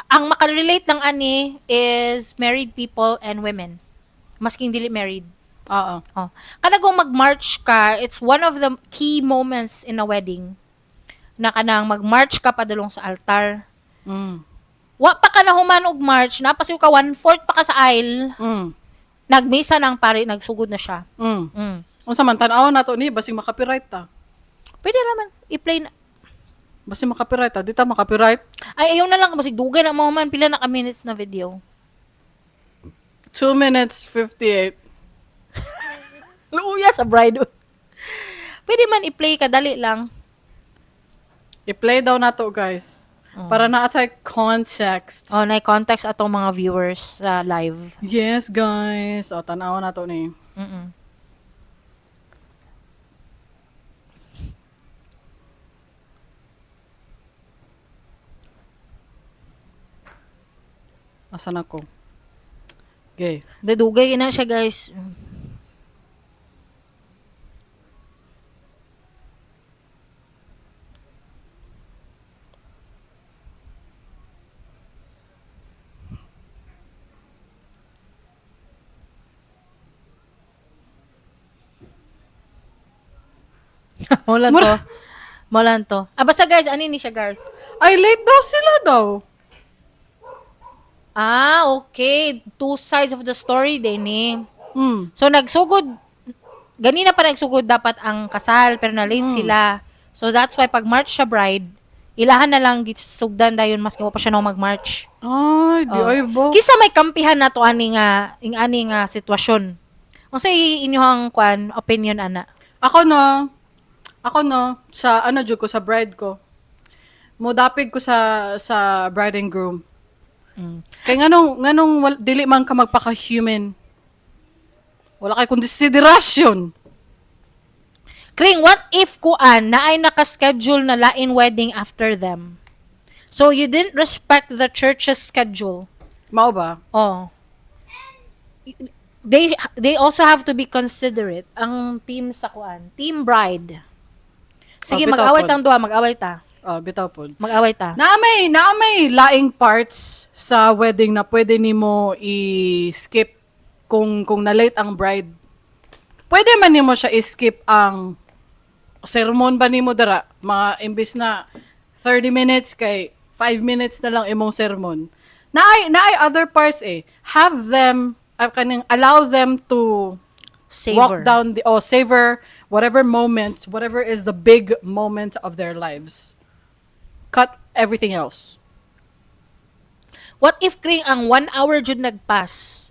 ang makarelate lang ani is married people and women. Masking dili married. Kada kung mag-march ka, it's one of the key moments in a wedding. Na kanang mag-march ka padulong sa altar. Wa pa ka na human og march, napasiw ka 1/4 pa ka sa aisle. Nagmisa ng pare, nagsugod na siya. Unsa man tan-aw nato ni basing makapiright ta. Pwede naman i-play na. Basing makapiright ta, di ta makapiright. Ay, ayaw na lang basig dugay na mo man pila na ka minutes na video. 2 minutes 58. Luya sa bride. Pwede man i-play ka, dali lang. I-play daw nato guys. Para na-atay context. Na context atong mga viewers sa live. Yes guys. Tanaw nato ni. Asan ako? Okay. Dadugay na siya, guys. Maulan to. Maulan to. Basta guys, ano ni siya, guys? Ay, late daw sila daw. Okay. Two sides of the story din eh. Hmm. So, nagsugod, ganina pa nagsugod dapat ang kasal, pero na-late sila. So, that's why pag March siya bride, ilahan na lang sugdan dayon mas pa siya nung mag-March. Ay, di ay ba? Kisa may kampihan na to ani nga sitwasyon. Unsa inyong opinion ana? Ako no, sa ano jud ko, sa bride ko. Mudapig ko sa bride and groom. Kay nganong dili man ka magpaka-human. Wala kay konsiderasyon. Kring, what if na ay naka-schedule na lain wedding after them? So, you didn't respect the church's schedule. Mao ba? Oh. They also have to be considerate. Ang team sa team bride. Sige, bitaw mag-away pod. tang duha, mag-away ta. Bitaw pod. Mag-away ta. Naamay laing parts sa wedding na pwede nimo i-skip kung na-late ang bride. Pwede man nimo siya i-skip ang sermon ba nimo dara, mga imbis na 30 minutes kay 5 minutes na lang imong sermon. Naay other parts eh. Have them allow them to walk Savor. down savor whatever moments, whatever is the big moment of their lives. Cut everything else. What if kring ang 1 hour jud nagpass?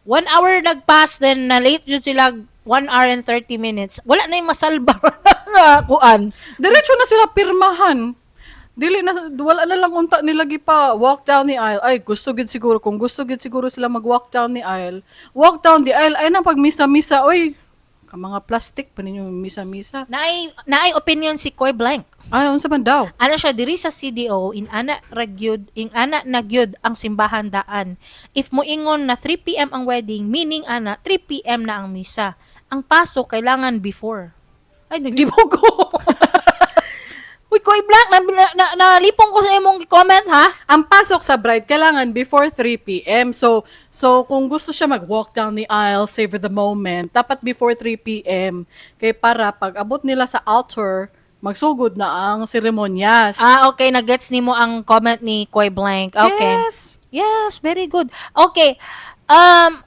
1 hour nagpass, then na late jud sila 1 hour and 30 minutes. Wala na yung masalba nga Diretso na sila pirmahan. Wala na lang unta nila gipa walk down the aisle. Ay, gusto gid siguro sila mag-walk down the aisle. Walk down the aisle ay nang pag misa-misa, oy, ka mga plastic pa ninyo misa-misa. Naay opinion si Koy Blank. Ay, unsa man daw? Ano siya diri sa CDO in ana nagyud ang simbahan daan. If moingon na 3 PM ang wedding, meaning 3 PM na ang misa. Ang pasok kailangan before. Ay, naglibog ko. Uy, Koy Blank, nalipong ko sa imong comment, ha? Ang pasok sa bride kailangan before 3 PM. So kung gusto siya mag-walk down the aisle, savor the moment, dapat before 3 PM. Kay para pag abot nila sa altar, magsugod na ang seremonyas. Okay, nagets nimo ang comment ni Koy Blank. Okay. Yes. Yes, very good. Okay. Ang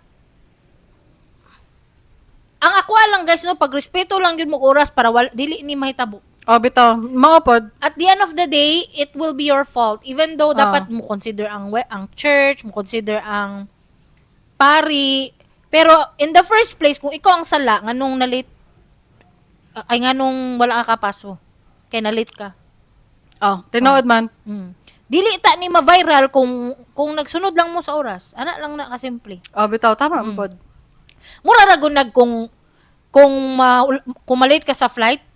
ako lang guys, no, pagrespeto lang yun mo oras para dili ni mahitabo. Bitaw, mga pod. At the end of the day, it will be your fault. Even though dapat mo consider ang church, mo consider ang pari. Pero in the first place, kung ikaw ang sala, nganong na-late, nganong wala ka kapaso, kaya na-late ka. Tinood man. Dili ta ni ma-viral kung nagsunod lang mo sa oras. Ana lang na kasimple. Bitaw, tama pod. Mura ra gunag kung malate ka sa flight,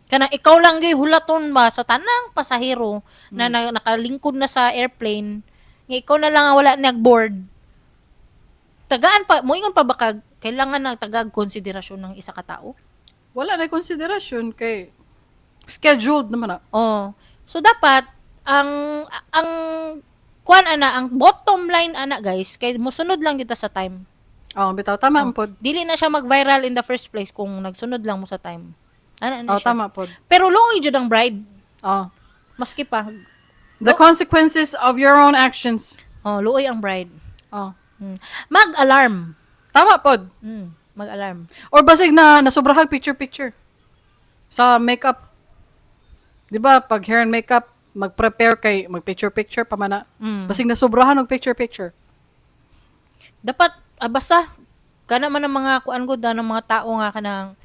kana ikaw lang gyud hulaton ba sa tanang pasahero na nakalingkod na sa airplane, nga ikaw na lang ang wala nag-board. Tagaan pa, moingon pa ba kailangan na tagag konsiderasyon ng isa ka tao? Wala na konsiderasyon kay scheduled naman na. So dapat ang ang bottom line guys, kay mosunod lang kita sa time. Bitaw, tama pod. Dili na siya mag-viral in the first place kung nagsunod lang mo sa time. Siya. Tama pod. Pero luoy jud ang bride. Maski pa. The consequences of your own actions. Luoy ang bride. Mag-alarm. Tama pod. Mag-alarm. Or basig na nasubrahag picture-picture. Sa makeup. 'Di ba pag hair and makeup, mag-prepare kay mag-picture-picture pa man na. Basig na sobrahan og picture-picture. Dapat basta kana man ang mga kuan gud ng mga tao nga kanang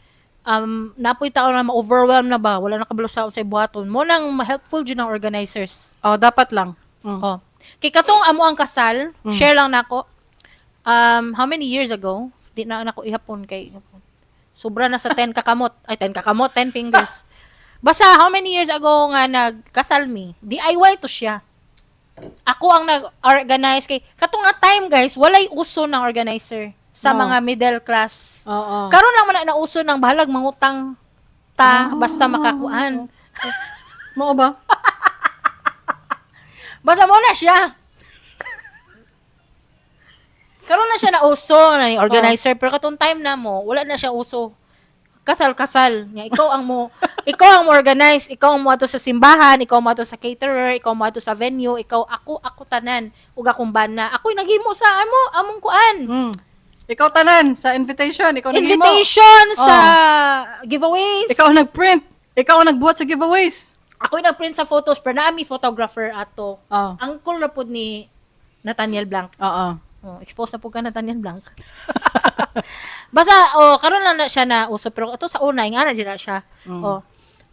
napoy tao na ma-overwhelm na ba, wala na kabalo sa buhaton. Mo nang ma-helpful jud ng organizers. Dapat lang. Kay katong amo ang kasal, share lang nako. How many years ago? Di na ako ihapon kay sobra na sa 10 kakamot. Ay 10 kakamot, 10 fingers. Basta how many years ago nga nagkasal mi? DIY to siya. Ako ang nag-organize kay katong nga time guys, walay uso ng organizer sa mga middle class. Oo. Karon lang man na uso ng bahalag mangutang ta basta makakuan. Mao ba? Basta mo na siya. Karon na siya na uso na yung organizer pero katong time na mo, wala na siya uso. Kasal-kasal. Nya ikaw ang mo organize, ikaw ang mo ato sa simbahan, ikaw mo ato sa caterer, ikaw mo ato sa venue, ako tanan ug akong bana. Ako'y naghimo sa among kuan. Ikaw tanan sa invitation, ikaw naghimo. Invitation sa giveaways. Ikaw ang nag-print, ikaw ang nagbuhat sa giveaways. Ako'y nag-print sa photos pero naami photographer ato. Oh. Ang cool na pud ni Nathaniel Blanc. Oo. Expose na po ka Nathaniel Blanc. Basta, karon lang na siya na uso. Pero ito sa una, nga na dyan siya.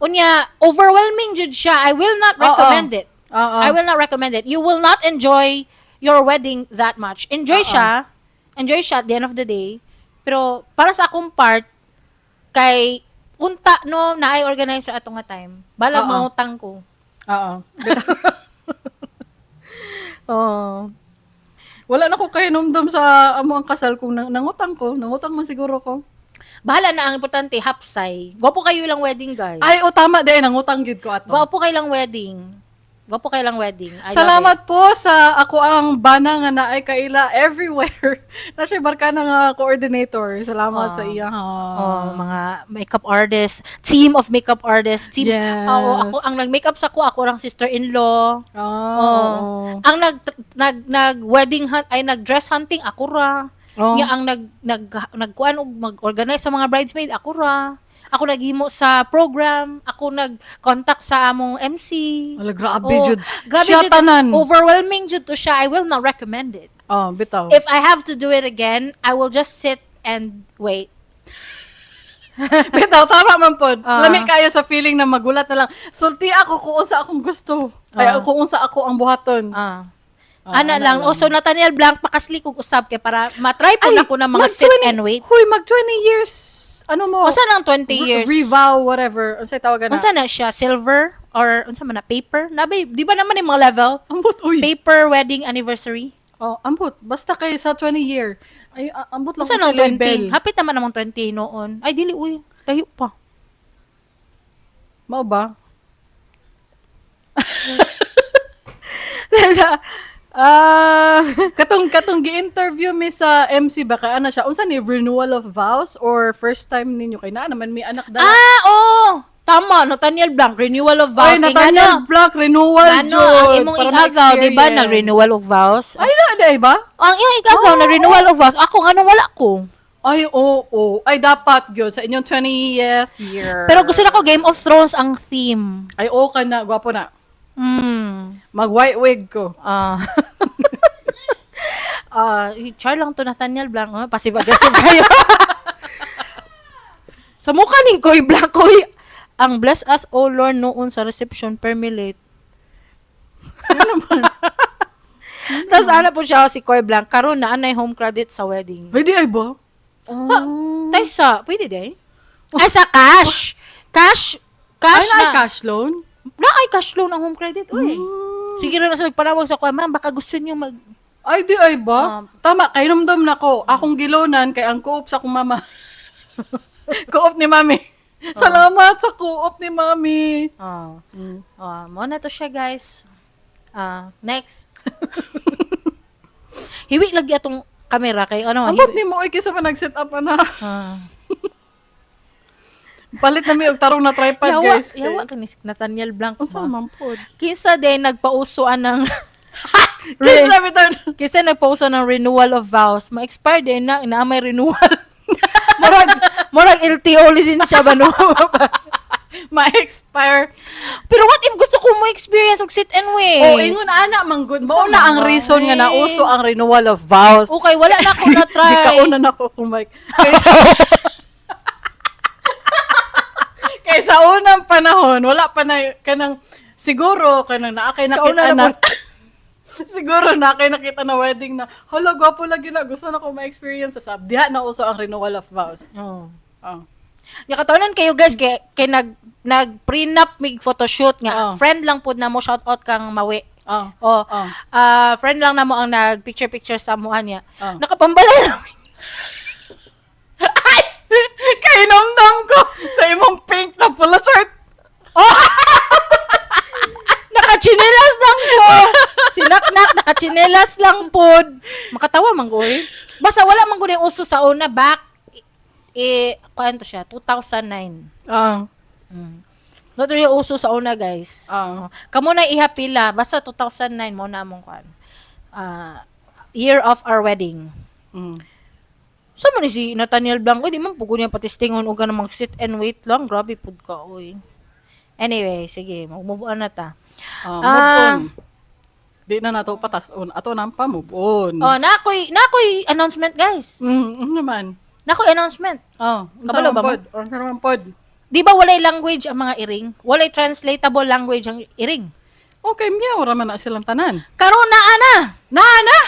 Unya, overwhelming jud siya. I will not recommend it. I will not recommend it. You will not enjoy your wedding that much. Enjoy siya. Enjoy siya at the end of the day. Pero, para sa akong part, kay unta, no, na I organize sa atong nga time. Balag mangutang ko. Oo. Oh. Wala na ko kay numdum sa amo ang kasal kung nangutang man siguro ko. Bahala na ang importante, hapsay. Gwapo kayo lang wedding, guys. Ay, tama din, nangutang gid ko ato. Gwapo kayo lang wedding. Gwapo kayo lang wedding. I love Salamat po sa ako ang bana nga naay kaila everywhere. Na siya barka nga coordinator. Salamat sa iya ha. Mga makeup artists, team of makeup artists. Team, Yes. ako ang nag-makeup sa ako lang sister-in-law. Ang nag-wedding hunt, ay nag-dress hunting, ako ra. Nga ang nagkuan og mag-organize sa mga bridesmaid, ako ra. Ako naghimo sa program, ako nag-contact sa among MC. Wala, grabe jud. Grabe Siya jud. tanan. Overwhelming jud to siya. I will not recommend it. Bitaw. If I have to do it again, I will just sit and wait. Bitaw, tama man po. Lami kayo sa feeling na magulat na lang. Sulti ako kung unsa akong gusto. Ay, kung unsa ako ang buhaton. Ana lang. So, Nathaniel Blanc, pakasli kong usab kay para matry po na ko ng mga sit and wait. Huy, mag 20 years. Ano mo? Unsa nang 20 years? Revow, whatever. Unsa tawagan na? Unsa na siya? Silver? Or unsa man na? Paper? Nabay, di ba naman yung mga level? Ambot, uy. Paper wedding anniversary? Ambot. Basta kayo sa 20 year. Ay, ambot lang Unsa ko sa nang 20? label. Hapit naman namang 20 noon. Ay, dili, uy. Layo pa. Mao ba? katong gi-interview mi sa MC baka ana siya unsa ni renewal of vows or first time ninyo kay na naman may anak dala. Tama, Nathaniel Blanc, renewal of vows. Ay, Nathaniel Blanc, renewal Ano, ang imong para igagaw, di ba, ma-experience. nag-renewal of vows? Ay, na ba? Ang iyong igagaw na renewal of vows, ako nga nung wala ko. Ay, oo. Ay, dapat yun sa inyong 20th year. Pero gusto na ko Game of Thrones ang theme. Ay, oo ka na. Gwapo na. Hmm. Mag-white wig ko. Char lang to Nathaniel Blanc. Passive-aggressive kayo. Sa mukha ning Koy Blanc, Koy, ang bless us, O Lord, noon sa reception, permilate. Tapos ano po siya si Koy Blanc, karon na anay home credit sa wedding. Ay, di ay ba? Taysa, pwede din. Ay, sa cash. Cash Ay, na ay na. cash loan? Na ay cash loan ang home credit. Uy. Sige na sa nagpanawag sa kuya, ma'am, baka gusto niyo mag... Ay, di ay ba? Tama, kay numdum na ko. Akong gilonan kay ang co-op sa akong mama. Co-op ni mami. Salamat sa co-op ni mami. Mo na to siya, guys. Next. Hiwi lagi atong camera kay ano. Ambot ni mo, kisa pa nag-set up na. Palit na mi og tarong na tripod, guys. Yawa ka ni Nathaniel Blanc. Unsa man pod? Kinsa din nagpausuan ng Kinsa bitan? Kinsa nagpauso ng renewal of vows. Ma-expire din na may renewal. Murag LTO lisensya ba no? Ma-expire. Pero what if gusto ko mo experience og sit and wait? Ingon ana man good. Mao na ang reason nga nauso ang renewal of vows. Okay, wala na ako na try. Di kauna na ko kung mic. Kaya sa unang panahon, wala pa na kanang siguro kanang naakay nakita na. Siguro nakita na wedding na, hala, gwapo lagi na, gusto na ko ma-experience sa sab. Diha na uso ang renewal of vows. Nakatawanan kayo guys, kay nag-prenup mig photoshoot nga. Friend lang pud na mo, shout out kang Mawi. Oh. Oh, Oh. friend lang na mo ang nag-picture-picture sa amuhan niya. Oh. Nakapambalay namin. Kay namdam ko sa imong pink na pula shirt. Nakachinelas lang po. Sinaknak, nakachinelas lang po. Makatawa man ko eh. Basta wala man ko na yung uso sa una back. Kuan to siya, 2009. Ah. Not really uso sa una, guys. Kamo na ihapila. Basta 2009 mo na mong kuan. Year of our wedding. So man ni si Nathaniel Blanco, di man pugo niya patistingon o ganang mag-sit and wait lang. Grabe pud ka, oy. Anyway, sige, mag-move on na ta. Move on. Di na nato patas on. Ato nang pa move on. Oh, nakoy announcement, guys. Naman. Nakoy announcement. Kabalo ba mo? Unsa naman pod? Di ba walay language ang mga iring? Walay translatable language ang iring. Okay, miyaw raman na silang tanan. Karon na. Naana!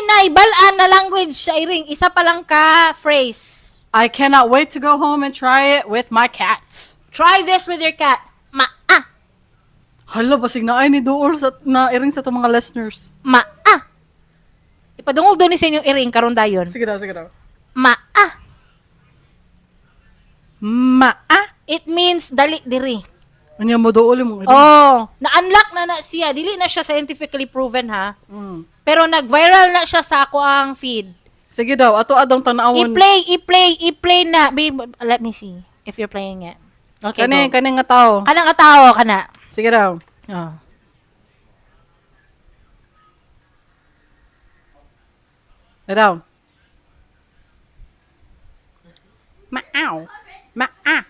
Naibalaan na language sa iring. Isa pa lang ka phrase. I cannot wait to go home and try it with my cats. Try this with your cat. Hala, basig na ay ni Duol na iring sa itong mga listeners. Ipadungog doon ni sa inyong iring karon dayon. Sige daw. It means dali diri. Ano mo Duol mo iring? Oh, na-unlock na siya. Dili na siya scientifically proven ha. Pero nag-viral na siya sa ako ang feed. Sige daw, ato adong tanawon. I-play na. Let me see if you're playing it. Okay, Kani nga tao. Kanang atawo kana. Sige daw. Oh. Daw. Maaw. Maa.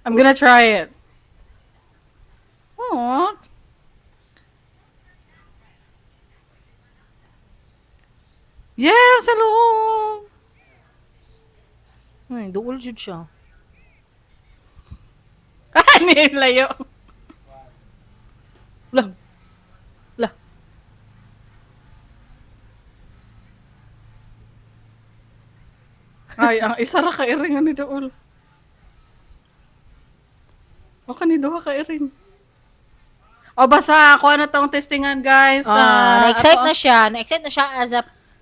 I'm gonna try it. Aww. Yes, hello. Ay, duol jud siya. Nilayo. Lah. Ay, ang isa ra ka iring ni Duol. O kaniduha ka iring. O basta ako na tong testingan, guys. Na-excite na siya. Na-excite na siya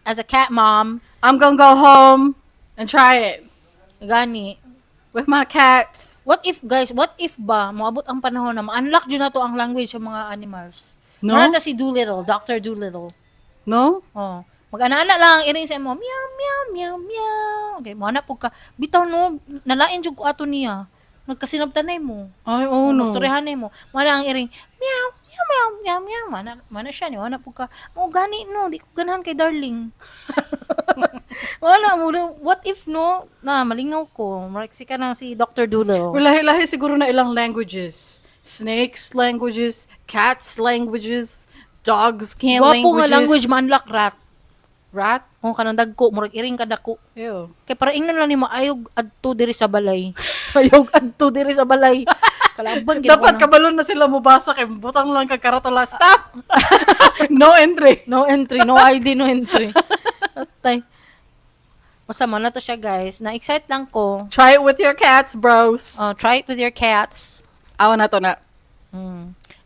as a cat mom. I'm gonna go home and try it Gani. with my cats. What if ba moabot ang panahon na ma-unlock jud na to ang language sa mga animals? No? Mara ta si Doolittle, Dr. Doolittle. No? Oh. Mag-ana-ana lang ang iring sa mo. Meow, meow, meow, meow. Okay, mo na po ka. Bitaw no, nalain jud ko ato niya. Nagkasinabtanay mo. Ay, oh no. Storyahanay mo. Mana ang iring. Meow, meow, meow, meow, meow. Mana siya ni. Mana po ka. Mo gani no, di ko ganahan kay darling. Wala mo. What if no? Na, malingaw ko. Mariksi ka na si Dr. Doolittle. Lahi-lahi siguro na ilang languages. Snakes languages, cats languages, dogs can't Wapo languages. nga language ma-unlock rat. Rat? O kanang dagko, murag iring ka dako. Ew. Kay para ingnon lang nimo ayog adto diri sa balay. Ayog adto diri sa balay. Kalaban gid Dapat kabalon na sila mubasa kay butang lang kag karatula. Stop! No entry. no entry, no ID, no entry. Atay. Masama na to siya, guys. Na-excite lang ko. Try it with your cats, bros. Try it with your cats. Awa na to na.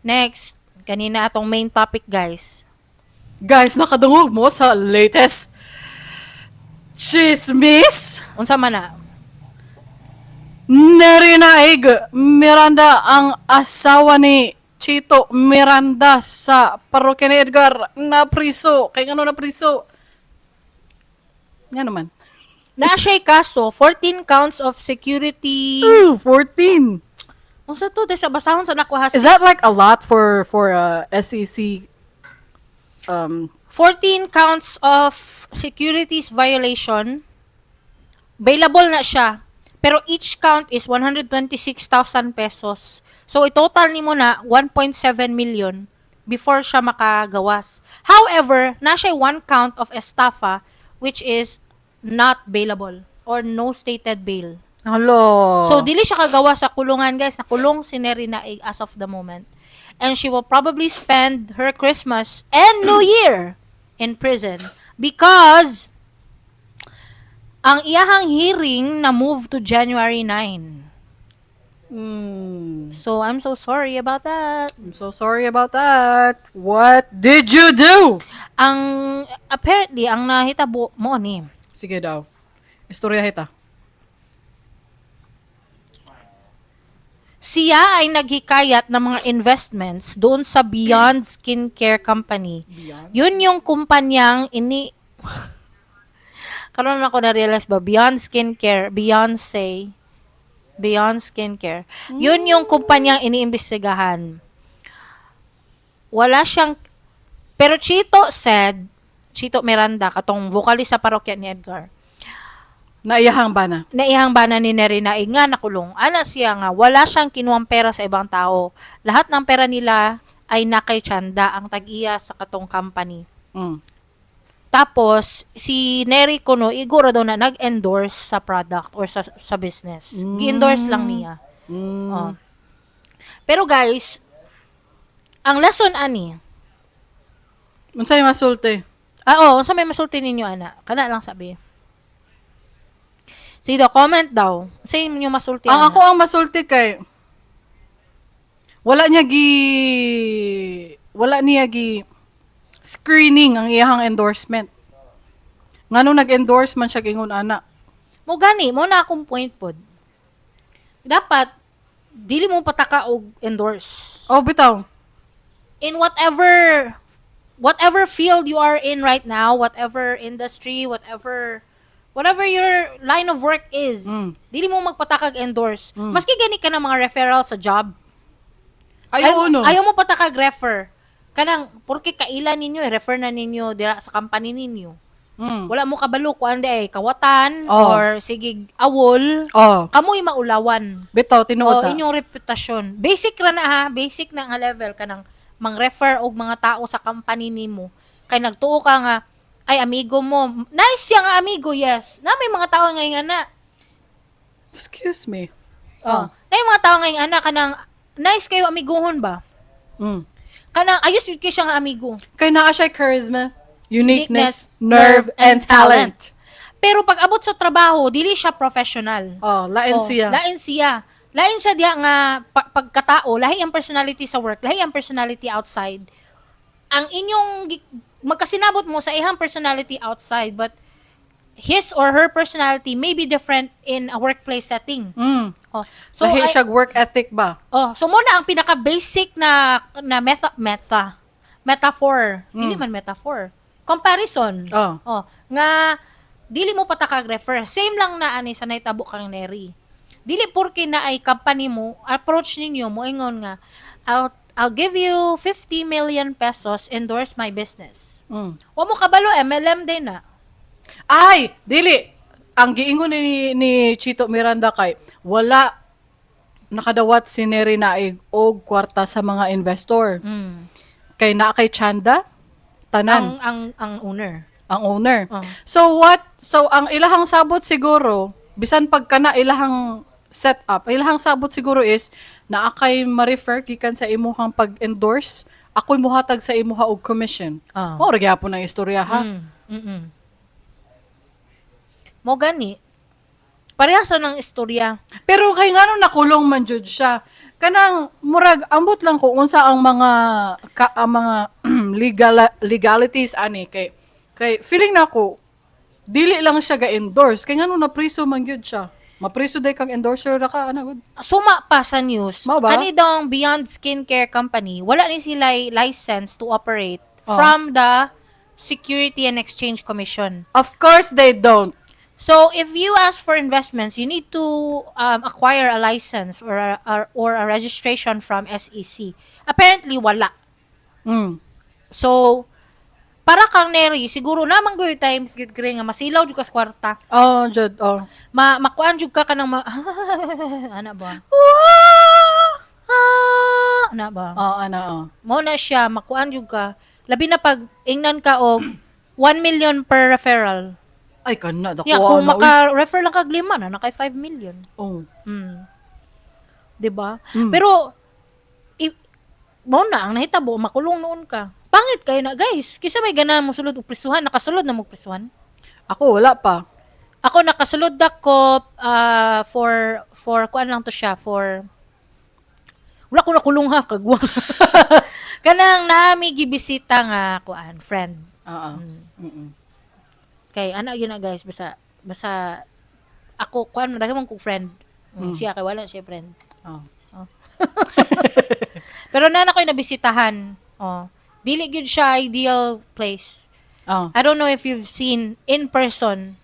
Next, kanina atong main topic, guys. Guys, nakadungog mo sa latest chismis. Unsa man na? Narinaig Miranda ang asawa ni Chito Miranda sa parokya ni Edgar na priso. Kaya ano na priso? Nga naman. Na siya kaso, 14 counts of security. 14. Unsa to? Dahil sa basahon sa nakuha. Is that like a lot for SEC? 14 counts of securities violation. Bailable na siya. Pero each count is 126,000 pesos. So, i-total ni mo na 1.7 million before siya makagawas. However, na siya one count of estafa which is not bailable or no stated bail. Hello. So, dili siya kagawa sa kulungan, guys. Nakulong si Neri Naig as of the moment. and she will probably spend her Christmas and New Year in prison because ang iyahang hearing na move to January 9. So, I'm so sorry about that. I'm so sorry about that. What did you do? Apparently, ang nahitabo mo ni, Sige daw. Istorya hita. siya ay naghikayat ng mga investments doon sa Beyond Skincare Company. Yun yung kumpanyang karon ako na-realize ba, Beyond Skincare, Beyond Skincare. Yun yung kumpanyang iniimbestigahan. Wala siyang, pero Chito Miranda, katong vocalist sa parokya ni Edgar, Naiyahang ba na? naihang bana ni Neri na nga nakulong. Ana siya nga, wala siyang kinuwang pera sa ibang tao. Lahat ng pera nila ay nakay Chanda, ang tag-iya sa katong company. Tapos, si Neri Kuno, iguro daw na nag-endorse sa product or sa business. Gi-endorse lang niya. Oh. Pero guys, ang lesson ani, Unsay masulti? sa may masulti ninyo, ana. Kana lang sabi. Sige daw, comment daw. Sa inyo masulti, Ang ana. ako ang masulti kay wala niya gi screening ang iyahang endorsement. Ngano nag-endorse man siya gingon ana. Mo gani, mo na akong point pod. Dapat, dili mo pataka og endorse. Oh, bitaw. In whatever field you are in right now, whatever industry, whatever your line of work is, dili mo magpatakag endorse. Maski gani ka ng mga referral sa job. Ayaw mo patakag refer. Kanang, porke kaila ninyo, refer na ninyo dira sa company ninyo. Wala mo kabalo kung ande kawatan or sige awol. Kamoy maulawan. Bitaw, tinuod ta. Inyong reputasyon. Basic ra na ha, basic na nga level kanang mang-refer og mga tao sa company nimo. Kay nagtuo ka nga ay amigo mo. Nice siya nga amigo, yes. Na may mga tao ngayon na. Excuse me. Na may mga tao ngayon na kanang nice kayo amiguhon ba? Kanang ayos yun kayo siya nga amigo. Kay naa siya charisma, uniqueness, nerve, and talent. Pero pag abot sa trabaho, dili siya professional. Lain siya. Lain siya. Lain siya diya nga pagkatao, lahi ang personality sa work, lahi ang personality outside. Ang inyong magkasinabot mo sa ihang personality outside, but his or her personality may be different in a workplace setting. So lahi siya work ethic ba? So muna ang pinaka basic na metaphor. Dili man metaphor. Comparison. Nga dili mo patakag refer. Same lang na ani sa naitabo kang Neri. Dili porke na ay company mo, approach ninyo mo ingon nga I'll give you 50 million pesos, endorse my business. Wa mo kabalo, MLM din na. Ay, dili. Ang giingon ni Chito Miranda kay wala nakadawat si Neri Naig og kwarta sa mga investor. Kay naa kay Chanda tanan Ang owner. ang owner. So ang ilahang sabot siguro bisan pagkana ilahang setup, ilahang sabot siguro is naa kay ma-refer gikan sa imuhang pag-endorse, ako'y muhatag sa imuha og commission. Mo ra gyapon ang istorya ha. Mo gani. Parehas ra ng istorya. Pero kay ngano nakulong man jud siya. Kanang murag ambot lang ko unsa ang mga legalities ani kay feeling nako dili lang siya ga-endorse kay ngano na priso man gyud siya. Mapriso day kang endorser ra ka ana gud. Suma pa sa news, Mao ba? kani dong Beyond Skincare Company, wala ni sila license to operate from the Security and Exchange Commission. Of course they don't. So if you ask for investments, you need to acquire a license or a registration from SEC. Apparently wala. So para kang Neri, siguro namang good times gid kire nga masilaw jud ka sa kwarta. Jud. Makuan jud ka kanang ana ba? Ana ba? Mo na siya makuan jud ka. Labi na pag ingnan ka og 1 million per referral. Ay kana dako. Yeah, kung maka-refer lang kag 5 na nakay 5 million. 'Di ba? Pero Mao na ang nahitabo makulong noon ka. Pangit kayo na guys. Kisa may ganahan mo sulod og prisuhan, nakasulod na mo prisuhan. Ako, wala pa. Ako nakasulod ako for kuan lang to siya for wala ko nakulong ha kagwa. Kanang nami gibisita nga kuan friend. Oo. Mm-mm. Kay ana yun na guys basta ako kuan daghan man kog friend. Siya kay wala siya friend. Oh. Pero na ko'y nabisitahan. Oh. Dili gyud siya ideal place. Oh. I don't know if you've seen in person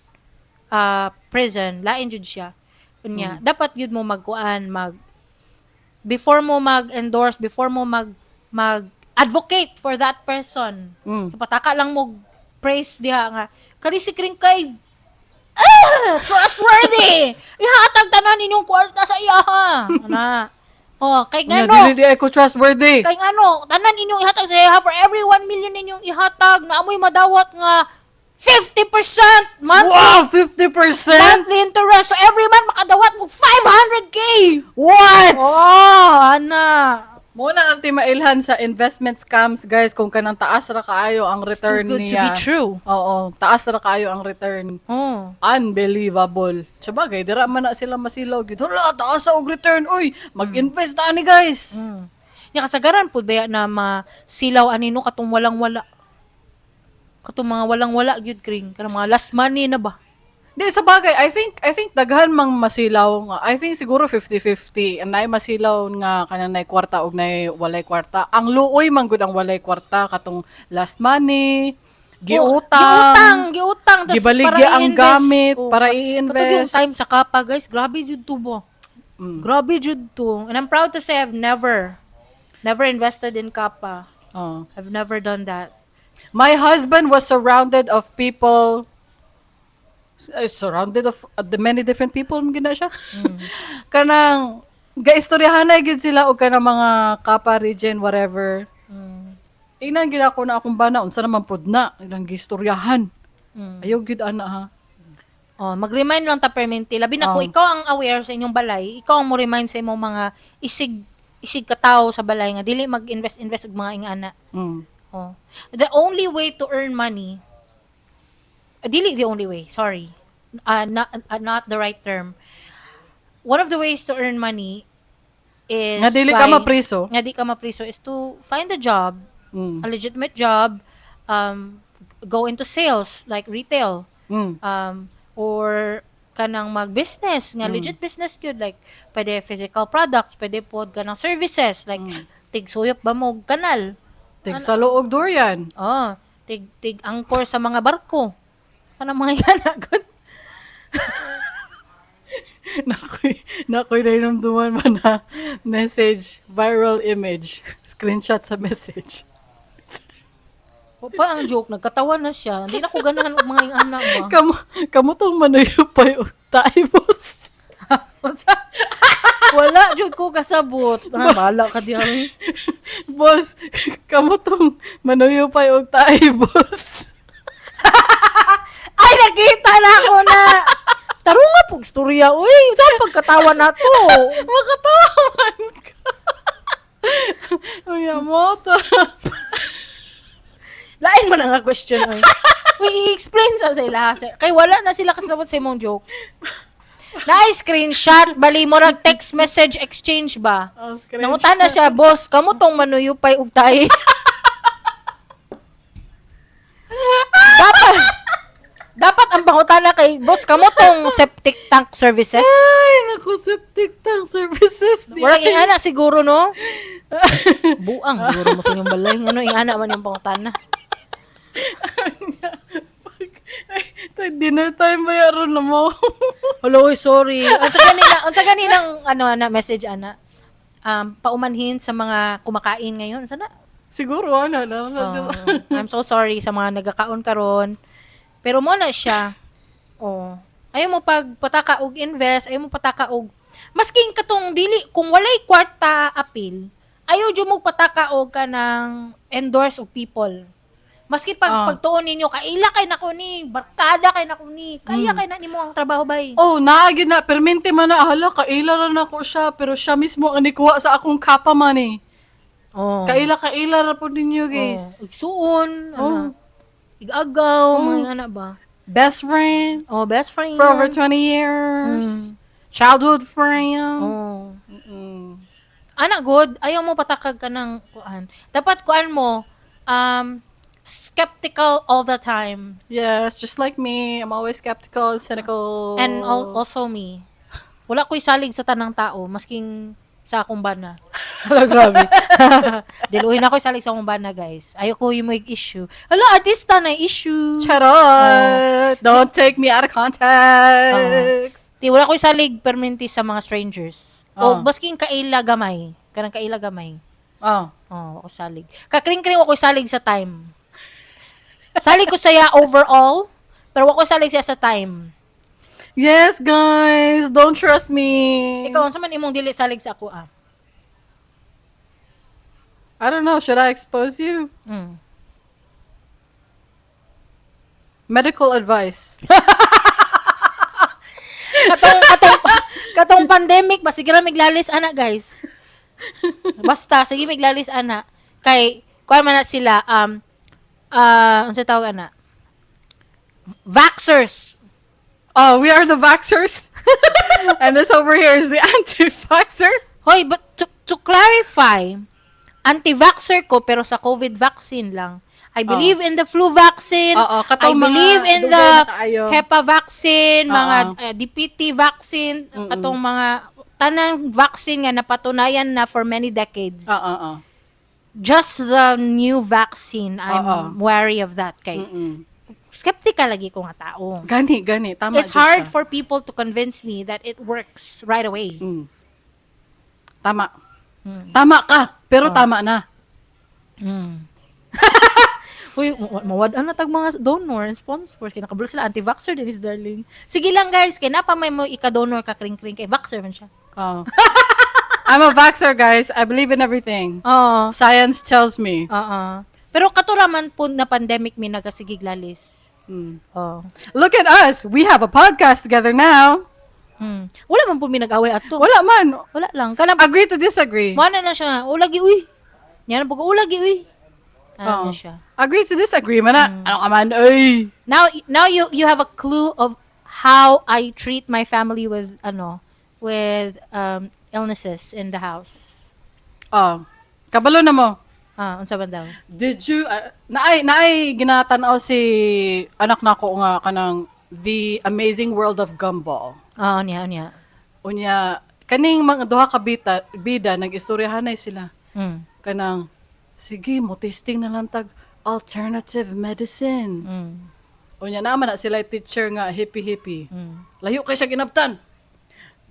prison, lain jud siya. Kunya, dapat yun mo magkuan, before mo mag-endorse, before mo mag-advocate for that person. Pataka lang mo praise diha nga. Kani si Kring kay trustworthy. Ihatag tanan ninyong kwarta sa iya ha. Ana. Oh, kay Unya, ngano? dili ako trustworthy. Kay ngano, tanan inyong ihatag sa iya for every 1 million ninyong ihatag na amoy madawat nga 50% monthly. Wow, 50%? Monthly interest. So every month makadawat mo 500k. What? Oh, ana. Muna ang timailhan sa investment scams, guys, kung kanang taas ra kaayo ang return Too good to niya. be true. Oo, taas ra kaayo ang return. Oh. Unbelievable. Sabagay, dira man na sila masilaw. Hala, taas og return. Uy, mag-invest ta ni, guys. Nya kasagaran pud baya na masilaw anino katong walang-wala. Katong mga walang-wala gyud Kring, kanang mga last money na ba? Di, sa bagay, I think daghan mang masilaw nga. I think siguro 50-50. Anay masilaw nga kanang kwarta og nay walay kwarta. Ang luoy man gud ang walay kwarta katong last money, giutang, giutang tas gibaligya ang i-invest. gamit para Katong yung i-invest. time sa kapa guys, grabe jud to bo. Grabe jud to. And I'm proud to say I've never invested in kapa. Oh. I've never done that. My husband was surrounded of people surrounded of the many different people gina siya. Kanang gaistoryahan na gid sila og kanang mga kapa region whatever. Inan gid ako na akong bana unsa naman pud na ilang gistoryahan. Ayaw gid ana ha. Oh, mag-remind lang ta permanente. Labi na ko ikaw ang aware sa inyong balay, ikaw ang mo remind sa imong mga isig ka tawo sa balay nga dili mag-invest og mga ingana. Oh. The only way to earn money, dili the only way, sorry. Not the right term. One of the ways to earn money is Nga dili ka mapriso. Nga di ka mapriso is to find a job, a legitimate job, go into sales like retail. Or kanang mag-business, nga legit business gyud like pwede physical products, pwede pod kanang services like tigsuyop ba mo og kanal. Tig sa luog durian. Oh, tig angkor sa mga barko. Kanang mga yana gud. Nakoy na inumduman man na message, viral image, screenshot sa message. O pa ang joke, nagkatawa na siya. Hindi na ko ganahan og mga ingana ba. Kamu tong manuyupay o taibos. Wala jud ko kasabot. Bala ka diha. Boss, kamu tong manuyupay o taibos. Ay, nakita na ako na. Taro nga pug storya. Uy, saan pagkatawa na to? Makatawan ka. Uy, mo to. Lain mo na nga question. Uy, i-explain sa sila. Kay wala na sila kasabot sa imong joke. Na-screenshot, bali mo rag text message exchange ba? Oh, Nangutan na siya, boss, kamo tong manuyupay og tay. dapat ang pangutana kay boss, kamo tong septic tank services. Ay, naku, septic tank services. Walang ingana siguro, no? Buang siguro mo sa inyong balay. Ano ingana man yung pangutana? Ay, dinner time ba yaron na mo? Hello, sorry. Unsa ganinang message ana? Paumanhin sa mga kumakain ngayon. Sana? Siguro, ano. I'm so sorry sa mga nagakaon karon. Pero mo na siya. Oh. Ayaw mo pagpataka og invest, ayaw mo pataka og masking katong dili kung walay kwarta apil, ayaw jud mo pataka og kanang endorse og people. Maski pagtuon ninyo kaila kay nako ni, barkada kay nako ni, kaya kay na nimo ang trabaho bay. Oh, naagi na permente man na hala kaila ra nako siya pero siya mismo ang nikuha sa akong kapa man eh. Oh. Kaila-kaila ra po ninyo, Oh. guys. Igsuon, Oh. igagaw, Oh. mga ana ba? Best friend Oh, best friend. for over 20 years. Childhood friend. Oh. Mm. Ana good, ayaw mo patakag ka ng kuan. Dapat kuan mo skeptical all the time. Yes, just like me. I'm always skeptical and cynical. And also me. Wala ko'y salig sa tanang tao, masking sa akong bana. Hala, grabe. Diluhin ako salig sa akong bana, guys. Ayoko yung may issue. Hala, artista na issue. Charot! Don't take me out of context. Di, wala ko'y salig perminti sa mga strangers. O, Oh. basking kaila gamay. Kanang kaila gamay. Oh. Oh, ako salig. Kakring-kring ako salig sa time. Salig ko saya overall, pero wako salig siya sa time. Yes, guys. Don't trust me. Ikaw, unsa man imong dili salig sa ako I don't know. Should I expose you? Mm. Medical advice. Katong pandemic ba sige ra miglalis ana, guys. Basta sige miglalis ana kay kuan man na sila unsa tawag ana? Vaxxers. Oh, we are the vaxxers. And this over here is the anti-vaxxer. Hoy, but to clarify, anti-vaxxer ko pero sa COVID vaccine lang. I believe in the flu vaccine. I katong mga believe in dugay the na kaayo. HEPA vaccine, mga Oo. DPT vaccine, atong mga tanang vaccine nga napatunayan na for many decades. Just the new vaccine, I'm wary of that kay. Skeptical lagi ko nga tao. Gani. Tama It's dyan hard siya. for people to convince me that it works right away. Tama. Tama ka, pero tama na. Uy, mawad na tag mga donor and sponsors. Kaya nakabalo sila, anti-vaxxer din is darling. Sige lang guys, kaya napa may mo ika-donor ka kring-kring kay vaxxer man siya. Oh. I'm a vaxxer, guys. I believe in everything. Oo. Science tells me. Pero katuraman po na pandemic may nagasigiglalis. Oh. Look at us. We have a podcast together now. Wala man po may nag-away ato. Wala man. Wala lang. Kana Agree to disagree. mana na siya. Ulagi uy. Yan po ulagi uy. Ano na siya. Agree to disagree man na. Ano ka man? Ay. Now you have a clue of how I treat my family with illnesses in the house. Oh. Kabalo na mo. Unsa man daw? Did you naay ginatanaw si anak nako nga kanang The Amazing World of Gumball. Niya. Unya kaning mga duha ka bida nag-istoryahanay sila. Kanang sige mo testing na lang tag alternative medicine. Unya naman na sila teacher nga hippie. Layo kay siya ginabtan.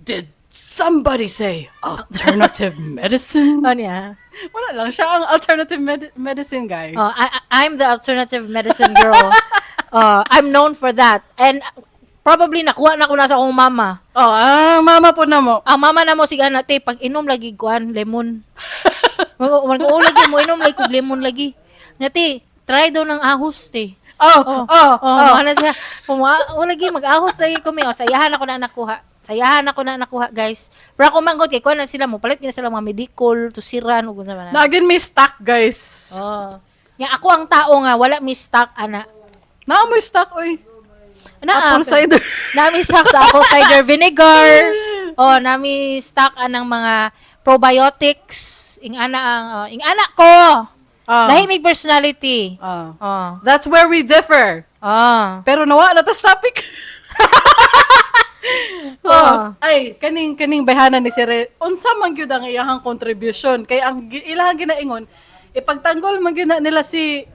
Did somebody say alternative medicine? Niya. Wala lang siya ang alternative medicine guy. I'm the alternative medicine girl. I'm known for that. And probably nakuha na ko na sa akong mama. Mama po na mo. Ang mama na mo sige na te pag inom lagi kuan lemon. Lagi mo inom lagi kog lemon lagi. Nati try daw ng ahos te. Ano siya? Lagi mag-ahos lagi ko mi. Sayahan ako na nakuha, guys. Pero ako manggot kay kuan na sila mo palit gina sila mga medical to siran ug unsa man. Nagin may stock guys. Nga ako ang tao nga wala mi stock ana. Na mo stock oy. Apple cider. Nami stock sa apple cider vinegar. Nami stock anang mga probiotics. Ing ana ko. Lahi may personality. That's where we differ. Pero nawa na tas topic. Ay kaning bayhanan ni Sir. Unsa man gyud ang iyahang contribution kay ang ilahang ginaingon ipagtanggol man gyud nila si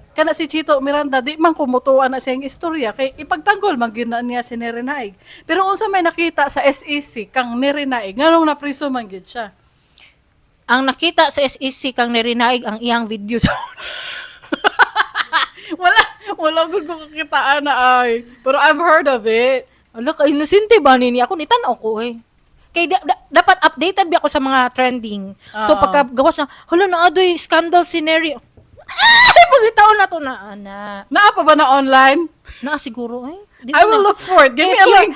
Chito Miranda di man kumutuan na siyang istorya kay ipagtanggol man gyud niya si Nerenaig. Pero unsa may nakita sa SEC kang Nerenaig nganong napriso man gyud siya. Ang nakita sa SEC kang Nerenaig ang iyang video sa wala gud ko kakitaan na ay. Pero I've heard of it. Ala, ka-inosente ba nini? Ako nitanaw ko eh. Kaya dapat updated ba ako sa mga trending. So pagkagawas na, hala na adoy scandal scenario. Pagkitaon na to na, ana. Naa pa ba na online? Na siguro eh. I will look for it. Give me a link.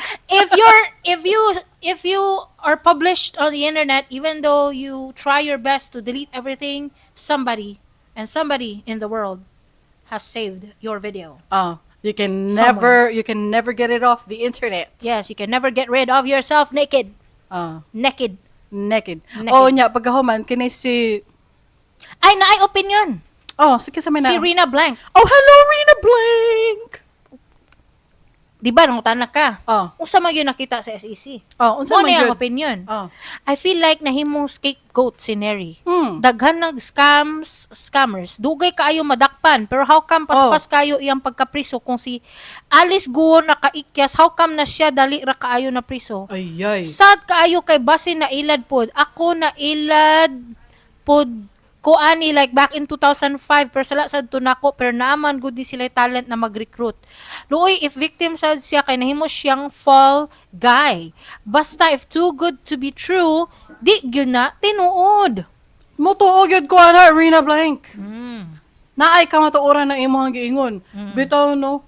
If you are published on the internet, even though you try your best to delete everything, somebody in the world has saved your video. You can Someone. never get it off the internet. Yes, you can never get rid of yourself naked. Ah, Naked. naked. Naked. Nya pagkahuman kini si Ay, naay opinion. sige sa may Si na. Rina Blank. Hello Rina Blank. Di ba, nung tanak ka? Oh. Unsa man yun nakita sa SEC? Unsa Mo man na ang gyud? opinion. Oh. I feel like nahimong scapegoat si Neri. Hmm. Daghan nag scammers. Dugay kaayo madakpan. Pero how come paspas kayo iyang pagkapriso kung si Alice Guo nakaikyas, how come na siya dali ra kaayo na priso? Ay. Sad kaayo kay base na ilad pod. Ako na ilad pod ko ani like back in 2005 pero sala sad to nako pero naaman gud di sila talent na mag-recruit. Luoy if victim sad siya kay nahimo siyang fall guy. Basta if too good to be true, di gyud na tinuod. Motuo gyud ko ana Rina Blank. Naay ka matuoran na imong giingon. Bitaw no.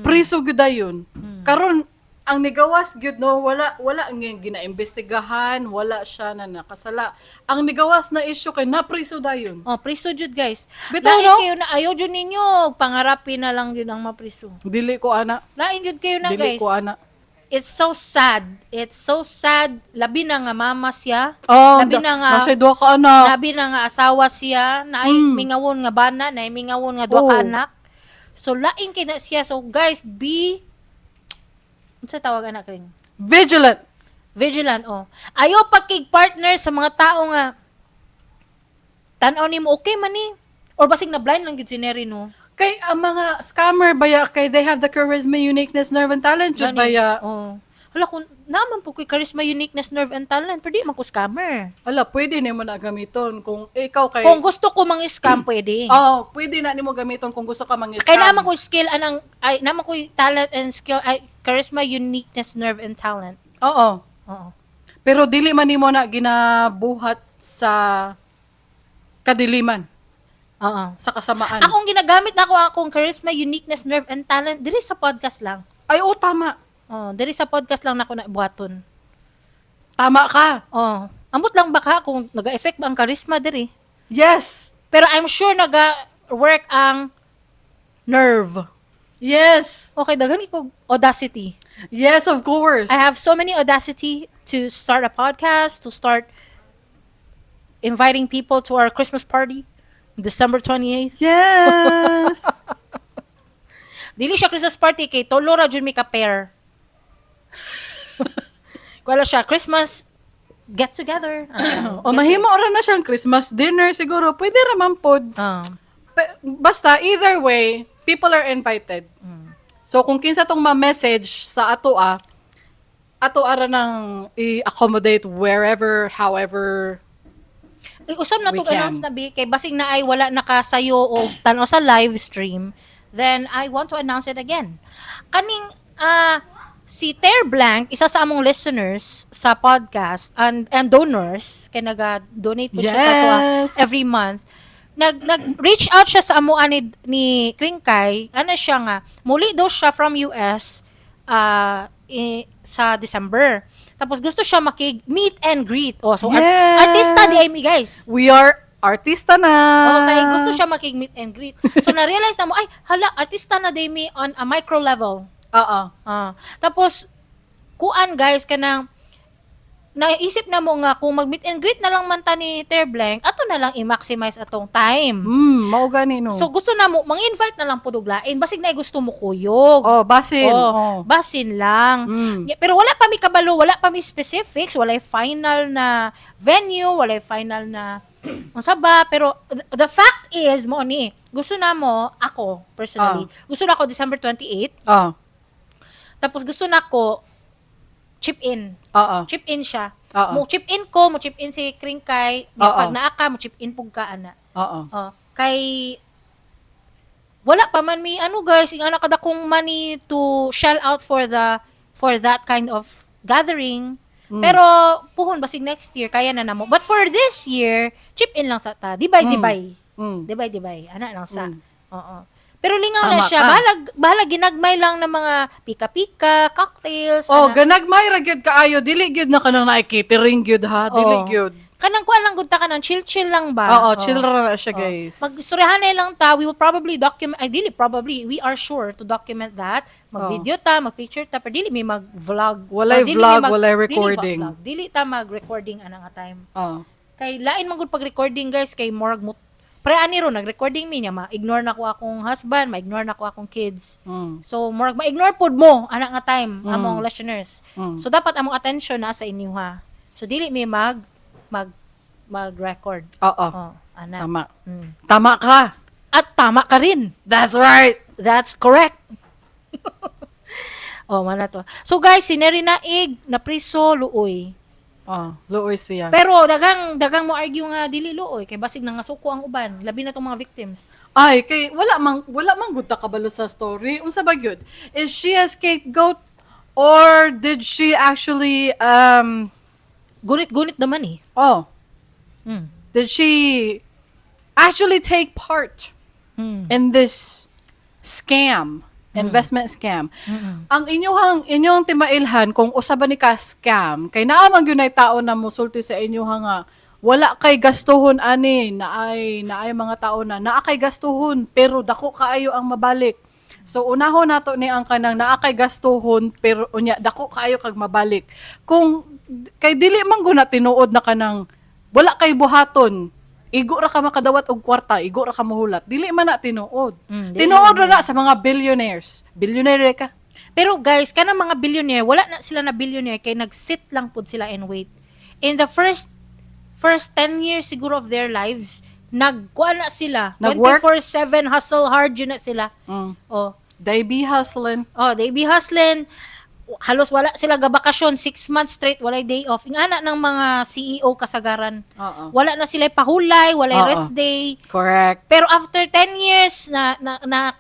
Priso gyud dayon. Karon ang nigawas gyud no wala ang ginaimbestigahan, wala siya na nakasala. Ang nigawas na issue kay napriso dayon. Oh, priso jud guys. Bitaw, Lain no? kayo na ayaw jud ninyo, pangarapin na lang jud ang mapriso. Dili ko ana. Lain jud kayo na Dili guys. ko ana. It's so sad. It's so sad. Labi na nga mama siya. Labi Labi na nga Nasa duha ka anak. labi na nga asawa siya. Naay mingawon nga bana, naay mingawon nga duha ka Oh. anak. So lain kay na siya. So guys, be unsa tawag anak ring? Vigilant. Vigilant oh. Ayo pakig-partner sa mga tao nga tan-aw nimo okay man ni or basig na blind lang gyud si Neri no. Kay ang mga scammer baya kay they have the charisma, uniqueness, nerve and talent jud Gani. baya. Oh. Hala kung naman po kay charisma, uniqueness, nerve and talent, pero di man ko scammer. Ala, pwede nimo na gamiton kung ikaw kay Kung gusto ko mang-scam, pwede. pwede na nimo gamiton kung gusto ka mang-scam. Kaya naman ko skill, naman ko talent and skill, charisma, uniqueness, nerve, and talent. Oo. Oo. Pero dili man nimo na ginabuhat sa kadiliman, Oo. sa kasamaan. Akong ginagamit na ako akong charisma, uniqueness, nerve, and talent, diri sa podcast lang. Ay, tama. Oh, diri sa podcast lang na ako na buhaton. Tama ka. Oh. Ambot lang baka kung naga-effect ba ang charisma diri. Yes. Pero I'm sure naga-work ang nerve. Yes. Okay, daghan ko audacity. Yes, of course. I have so many audacity to start a podcast, to start inviting people to our Christmas party, December 28th. Yes. Dili siya Christmas party kay tolo ra jud mi ka pair. Wala siya Christmas get together. Mahimo ra na siyang Christmas dinner siguro. Pwede ra man pod. Basta either way, people are invited. So kung kinsa tong ma-message sa ato ara nang i-accommodate wherever, however. Usab na We to can. announce na bi kay basig na ay wala nakasayo o tan-aw sa live stream, then I want to announce it again. Kaning si Ter Blank, isa sa among listeners sa podcast and donors kay naga-donate po siya sa ato every month. Nag-reach out siya sa amo ni Kringkay. Ano siya nga, muli daw siya from US sa December. Tapos gusto siya meet and greet. Oh, so Yes! artista di ay mi guys. We are artista na. Okay, gusto siya meet and greet. So na-realize na mo, ay, hala, artista na di mi on a micro level. Oo. Tapos, kuan guys, kanang, naisip na mo nga, kung mag-meet and greet na lang man ta ni Ter Blank, ato na lang i-maximize atong time. Mao gani no. So, gusto na mo, mang-invite na lang po duglain. Basig na gusto mo kuyog. basin. Basin lang. Yeah, pero wala pa mi kabalo, wala pa mi specifics, wala final na venue, wala final na unsa ba, pero the fact is mo ni, gusto na mo ako personally. Gusto na ako December 28. Tapos gusto na ako chip in. Chip in siya. Mo chip in ko, mo chip in si Kringkay, pag naa ka, mo chip in pug ka ana. Kay wala pa man mi guys, ing ana kada kong money to shell out for that kind of gathering. Pero puhon basig next year kaya na namo. But for this year, chip in lang sa ta. Dibay. Dibay. Ana lang sa. Oo. Pero lingaw na Tama siya. ka. Bahala ginagmay lang ng mga pika-pika, cocktails. Ganagmay ra gyud kaayo, dili gyud na kanang na catering gyud ha, dili gyud. kanang kuan lang gud ta kanang chill lang ba? Oo, chill ra siya, Oh. guys. Magstoryahan na lang ta, we will probably document, ideally probably, we are sure to document that. Mag-video ta, mag-picture ta, pero dili may mag-vlog. Walay Dili vlog, may walay recording. Dili ta mag-recording ana nga time. Oh. Kay lain man gud pag-recording guys, kay morag mo pre ani ro nag-recording mi niya, ma-ignore na ko akong husband, ma-ignore na ko akong kids. So morag ma-ignore pod mo ana nga time among listeners. So dapat among attention na sa inyo ha. So dili mi mag-record. Oo. Oh, ana. Tama. Tama ka. At tama ka rin. That's right. That's correct. Oh, mana to. So guys, sineri na na priso luoy. Oh, luoy siya. Pero dagang mo argue nga dili luoy kay basig na nga suko ang uban, labi na tong mga victims. Ay, kay wala mang gud ta kabalo sa story. Unsa ba gyud? Is she a scapegoat or did she actually Gunit-gunit naman eh. oh, Hmm. did she actually take part in this scam, investment scam? Ang inyong timailhan kung usa ba ni ka scam kay naa man gyud nay tao na musulti sa inyo nga wala kay gastuhon ani naay mga tao na naa kay gastuhon pero dako kaayo ang mabalik. So unahon nato ni ang kanang naa kay gastuhon pero unya dako kaayo kag mabalik. Kung kay dili man guna tinuod na kanang wala kay buhaton, igo ra ka makadawat og kwarta, igo ra ka mahulat. Dili man na tinuod. Dili Tinuod ra na sa mga billionaires. Billionaire ka. Pero guys, kanang mga billionaire, wala na sila na billionaire kay nag-sit lang pud sila and wait. In the first 10 years siguro of their lives, nagkuha na sila. Nag-work? 24/7 hustle hard yun na sila. Oh. They be hustling. Oh, they be hustling. Halos wala sila gabakasyon, 6 months straight, walay day off. Ang ana ng mga CEO kasagaran. Oo. Wala na sila pahulay, walay Oo. rest day. Correct. Pero after 10 years na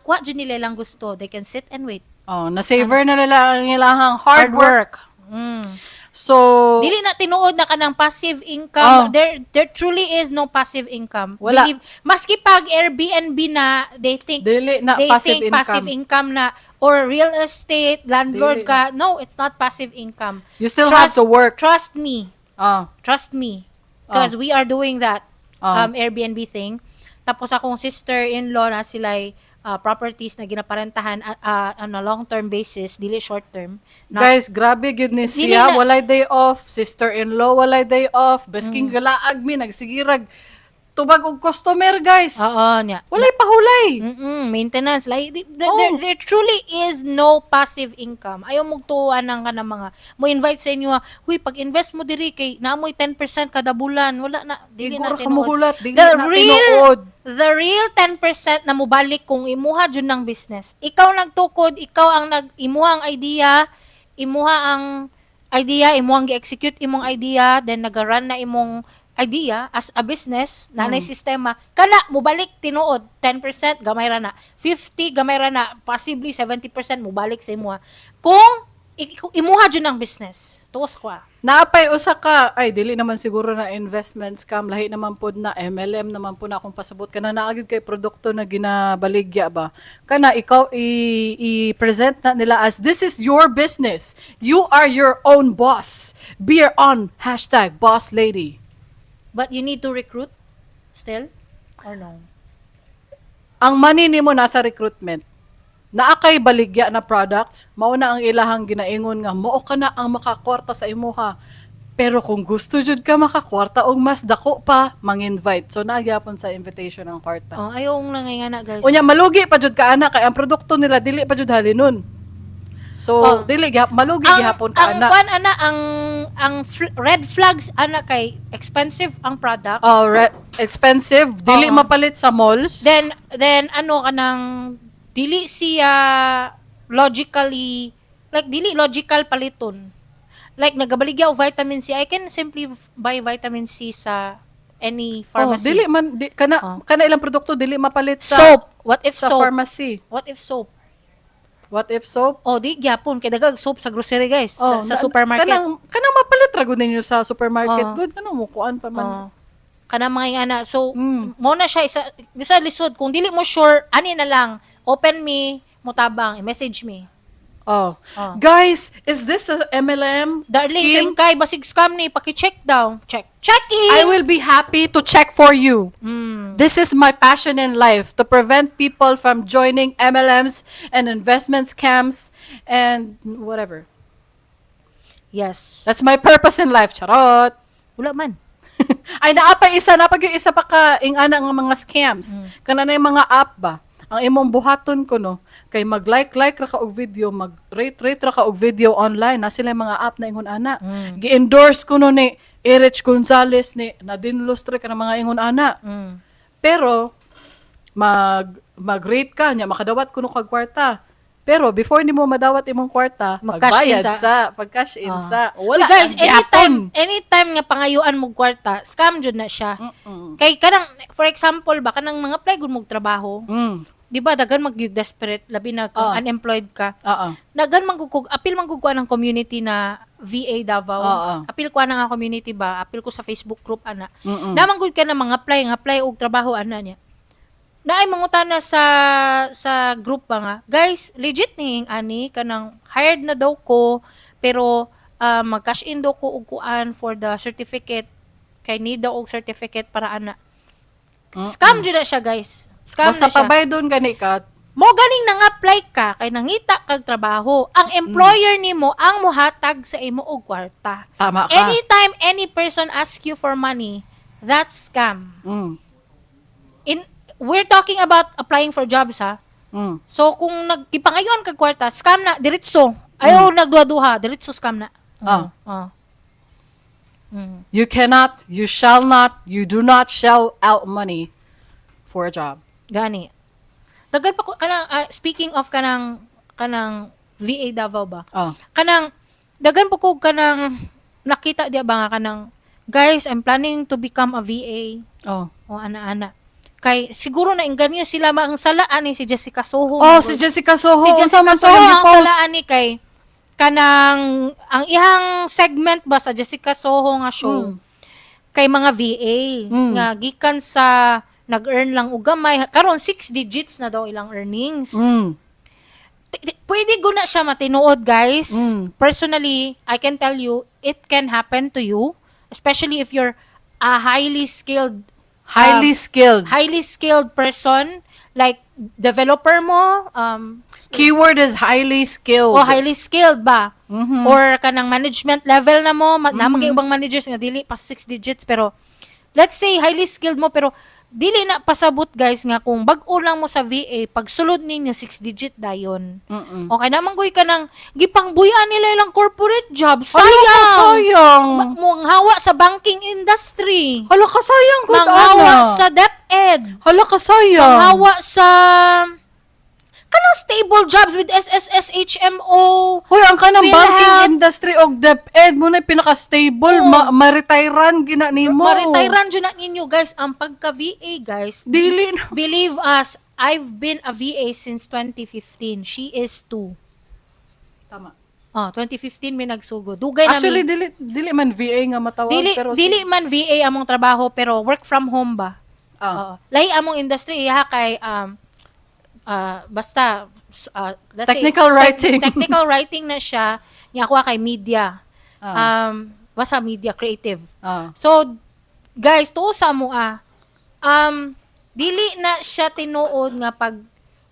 kuha dyan nila lang gusto, they can sit and wait. Oh, na-savor na nila ang ilahang hard work. Mm. So, Dili na tinuod na kanang passive income. Oh. There truly is no passive income. Wala. Maski pag Airbnb na, they think dili na they passive think income. passive income na, or real estate landlord Dili ka. No, it's not passive income. You still have to work. Trust me. Oh. Trust me. Because we are doing that Airbnb thing. Tapos akong sister-in-law na sila'y properties na ginaparentahan on a long-term basis, dili short-term. Guys, grabe gyud ni Dili siya. na- Walay day off. Sister-in-law, walay day off. Basking galaag mi, nagsigirag. Tubag og customer, guys. Oo, niya. Walay pahulay. Maintenance. Like, Oh. there truly is no passive income. Ayaw mong tuwan ng kanang mga, mo invite sa inyo, huy, pag-invest mo diri kay naamoy 10% kada bulan. Wala na, dili Siguro na ka tinuod. mahulat. Dili The na real, tinuod. the real 10% na mubalik kung imuha dyan ng business. Ikaw nagtukod, ikaw ang imuha ang idea, imuhang gi-execute imong idea, then nag-run na imong idea as a business, nanay sistema, kana, mubalik tinuod, 10%, gamay ra na. 50, gamay ra na. Possibly 70% mubalik sa imuha. Kung imuha dyan ng business. Tuos ko Naapay usa ka, ay dili naman siguro na investment scam, lahi naman pod na MLM naman po na akong pasabot kana naagid kay produkto na ginabaligya ba. Kana ikaw i-present na nila as this is your business. You are your own boss. Be your own #boss lady. But you need to recruit still? Or no? Ang money nimo nasa recruitment. Naakay baligya na products, mauna ang ilahang ginaingon nga mao ka na ang makakwarta sa imuha. Pero kung gusto jud ka makakwarta og mas dako pa, mang-invite. So nagyapon sa invitation ang kwarta. Oh, ayaw nangingana guys. Unya malugi pa jud ka ana kay ang produkto nila dili pa jud halinon. So dili malugi gihapon ka ana. Kwan ana ang red flags ana kay expensive ang product. Oh, expensive, dili Oo. mapalit sa malls. Then ano kanang dili siya logically dili logical paliton. Like nagabaligya og vitamin C, I can simply buy vitamin C sa any pharmacy. dili man kana ilang produkto dili mapalit sa Soap. What if sa soap? pharmacy. What if soap? What if soap? Oh, di gyapon kay dagag soap sa grocery guys, sa supermarket. Kanang mapalit ra gud ninyo sa supermarket. Oo. Good kanang mo kuan pa man. Oh. Kana mga ana. So, mo na siya isa lisod kung dili mo sure ani na lang, open me, mutabang, i-message me. Oh. Oh. Guys, is this a MLM Darling, scheme? kay basig scam ni, paki-check daw. Check. I Checking! will be happy to check for you. Mm. This is my passion in life, to prevent people from joining MLMs and investment scams and whatever. Yes. That's my purpose in life. Charot. Wala man. Ay, napag yung isa pa ka ingana nga mga scams. Kana na yung mga app ba? Ang imong buhaton ko no, kay mag-like ra ka og video, mag-rate ra ka og video online, na sila yung mga app na ingon ana. Gi-endorse ko no ni Erich Gonzalez ni Nadine Lustre ka ng mga ingon ana. Pero mag-rate ka nya makadawat kuno kag kwarta. Pero before nimo madawat imong kwarta, Mag-cash in magbayad sa pag-cash in sa. Wala, guys, anytime nga pangayuan mo kwarta, scam jud na siya. Kay kanang, for example ba, kanang mga apply gud mong trabaho, di ba, dagan mag-desperate, labi na kung unemployed ka. Dagan magugug, apil magugkuan ng community na VA Davao. Apil ko na nga community ba, apil ko sa Facebook group ana. Naman gud ka na mga apply og trabaho ana niya. Naay mangutana sa group ba nga, guys, legit ning ani kanang hired na daw ko pero mag-cash in daw ko og kuan for the certificate kay need daw og certificate para ana. Scam jud na siya, guys. Scam Basta na siya. pabay doon gani ka. Mo ganing nang-apply ka kay nangita kag trabaho. Ang employer nimo ang mohatag sa imo og kwarta. Tama ka. Anytime any person ask you for money, that's scam. We're talking about applying for jobs, ha. So kung nagkipangayon kag kwarta, scam na diretso. Ayaw nagduha-duha, diretso scam na. You cannot, you shall not, you do not shell out money for a job. Gani. Dagan pa ko kanang speaking of kanang VA Davao ba? Kanang dagan pa ko kanang nakita dia ba nga kanang guys, I'm planning to become a VA. O ana-ana. Kay siguro na inganyo sila ang salaan ni si Jessica Soho. Si Jessica Soho. Si Jessica Soho ang salaan ni kay kanang ang ihang segment ba sa Jessica Soho nga show kay mga VA nga gikan sa nag-earn lang og gamay karon 6 digits na daw ilang earnings. Pwede guna siya matinuod, guys. Personally, I can tell you it can happen to you, especially if you're a highly skilled person, like developer mo, keyword is highly skilled. highly skilled ba? Or kanang management level na mo, na mga ibang managers nga dili pa 6 digits, pero let's say highly skilled mo, pero dili na pasabot, guys, nga kung bag-o lang mo sa VA, pag sulod ninyo 6 digit dayon. Okay naman goy ka nang gipangbuyan nila ilang corporate job. Sayang. Mong hawa sa banking industry. Hala ka sayang gud Manghawa sa DepEd. Hala ka sayang. Manghawa sa kanang stable jobs with SSS, HMO. Hoy, ang kanang PhilHealth. banking industry og DepEd mo na pinaka-stable, ma-retirean gina nimo. Maritiran dyan na ninyo, guys. Ang pagka-VA, guys, Dili na. believe us, I've been a VA since 2015. She is 2. Tama. 2015 may nagsugo. Dugay Actually, namin. dili man VA nga matawag, pero Dili man VA among trabaho, pero work from home ba? Lahi among industry, kay, basta, let's Technical say, writing. Technical writing na siya. Niya ako kay media. Basta media, creative. So, guys, tuo sa mo dili na siya tinuod nga pag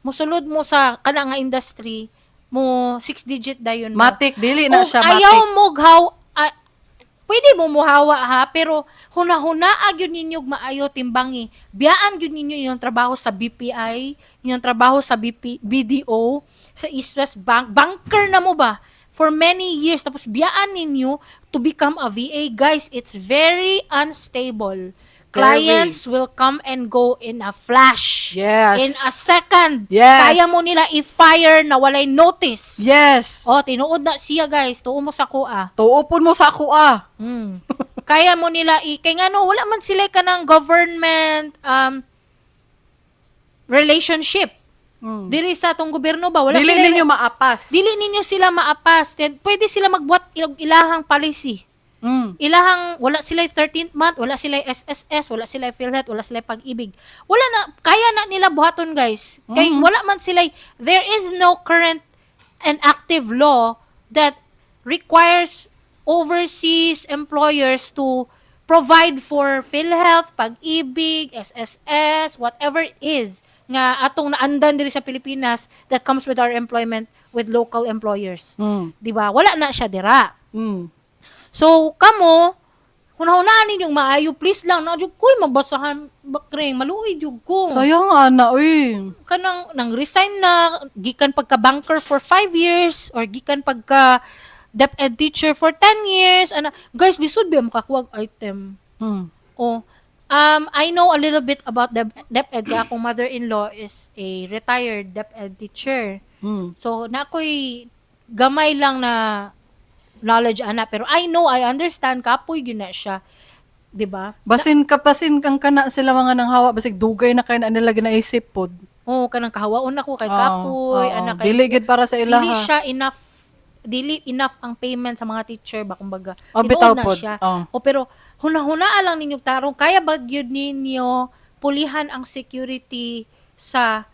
musulod mo sa kana nga industry mo 6 digit dayon mo. Matik, dili na siya matik. Ayaw mo pwede mo muhawa, ha, pero hunahuna gyud ninyo maayo timbangi. Biyaan gyud ninyo yung trabaho sa BPI, yung trabaho sa BDO, sa East West Bank, banker na mo ba for many years, tapos biyaan ninyo to become a VA. Guys, it's very unstable. Clients will come and go in a flash. Yes. In a second. Yes. Kaya mo nila i-fire na walay notice. Yes. Tinuod na siya, guys. Tuo mo sa kuha. Tuopon mo sa ako Kaya mo nila kay nga no, wala man sila ka ng government relationship. Dili sa atong gobyerno ba? Wala Dili sila ninyo maapas. Dili ninyo sila maapas. Pwede sila magbuhat ilahang policy. Ilahang, wala sila 13th month, wala sila SSS, wala sila PhilHealth, wala sila pag-ibig. Wala na, kaya na nila buhaton, guys. Kaya wala man sila, there is no current an active law that requires overseas employers to provide for PhilHealth, Pag-ibig, SSS, whatever it is nga atong naandan diri sa Pilipinas that comes with our employment with local employers. Mm. Di ba? Wala na siya dira. Mm. So, kamo, hunahunaan ninyong maayo, please lang, na jud ko'y mabasahan, bakring, maluoy jud ko. Sayang ana, uy. Kanang, nang resign na, gikan pagka-banker for 5 years, or gikan pagka DepEd teacher for 10 years, ana, guys, lisod ba makakuwag item? Mm. Oh, I know a little bit about DepEd, kaya akong mother-in-law is a retired DepEd teacher. Mm. So, na ako'y gamay lang na knowledge ana, pero I understand kapoy gyud na siya, 'di ba? Basin kang kana sila mga nang hawa basig dugay na kay na nila ginaisip pod. Oh, kanang kahawaon ako kay Oo, kapoy, oo. ana kay Dili gid para sa ilaha. dili enough ang payment sa mga teacher ba kumbaga. Oh, Tinuod bitaw na pod. siya. Oh. O pero hunahunaan lang ninyong tarong kaya ba gyud ninyo pulihan ang security sa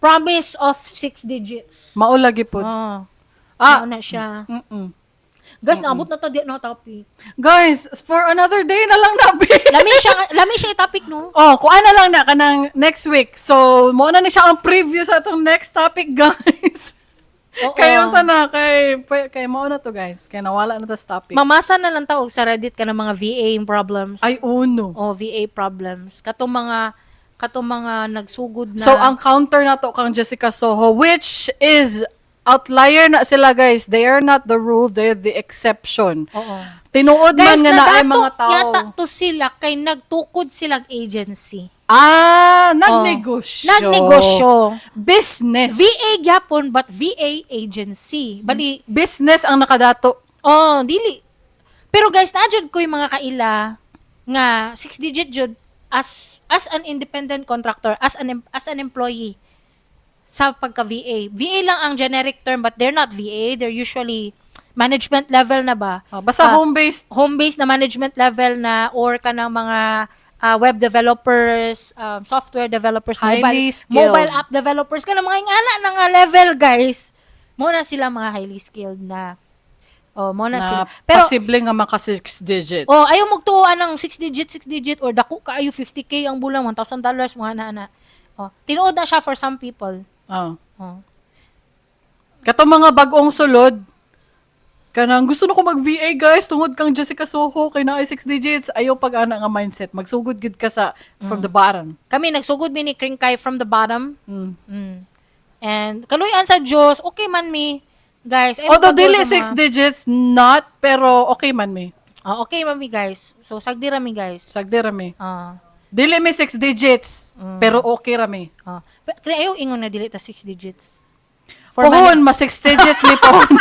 promise of 6 digits. Mao lagi pod. Oh. Ah. Na siya. Mm-mm. Guys, naabot na ta di na topic. Guys, for another day na lang nabi. Lami siya i-topic no. Oh, kuan na lang na kanang next week. So, mo na siya ang preview sa atong next topic, guys. Oo. Kayo sana kay mo na to, guys. Kay nawala na to sa topic. Mamasa na lang ta og sa Reddit ka ng mga VA problems. Ay uno. O VA problems. Katong mga nagsugod na. So, ang counter na to kang Jessica Soho, which is outlier na sila, guys. They are not the rule, they're the exception. Oo. Tinuod Guys, man nga na ay nadato mga tao. yata to sila kay nagtukod silang agency. Nagnegosyo. Nagnegosyo. Business. VA gyapon but VA agency. Bali, Business ang nakadato. dili. Pero guys, naadjud ko yung mga kaila nga 6 digit jud as an independent contractor, as an employee sa pagka VA. VA lang ang generic term but they're not VA. They're usually management level na ba? Basta home-based. Home-based na management level na or ka ng mga web developers, software developers, Highly skilled. mobile app developers, ka na mga ingana na nga level, guys. Muna sila mga highly skilled na. Muna sila. Na Pero, posible nga maka 6 digits. ayaw magtuuan ng 6 digit, or dako ka, ayaw 50K ang bulang, $1,000, mga na. Tinuod na siya for some people. Oh. Oh. Kato mga bagong sulod, kanang gusto na ko mag-VA, guys, tungod kang Jessica Soho, kay na ay 6 digits, ayaw pag-ana nga mindset. Magsugod good ka sa from the bottom. Kami, nagsugod mi ni Kringkay from the bottom. Mm. And, kaluyan sa Diyos, okay man mi. Guys, Although dili 6 digits, not, pero okay man mi. okay man mi, guys. So, sagdi rami, guys. Sagdi rami. Ah. Dili mi 6 digits, pero okay rami. Pero ayaw ingon na dili ta 6 digits. Pohon, mas 6 digits mi pohon.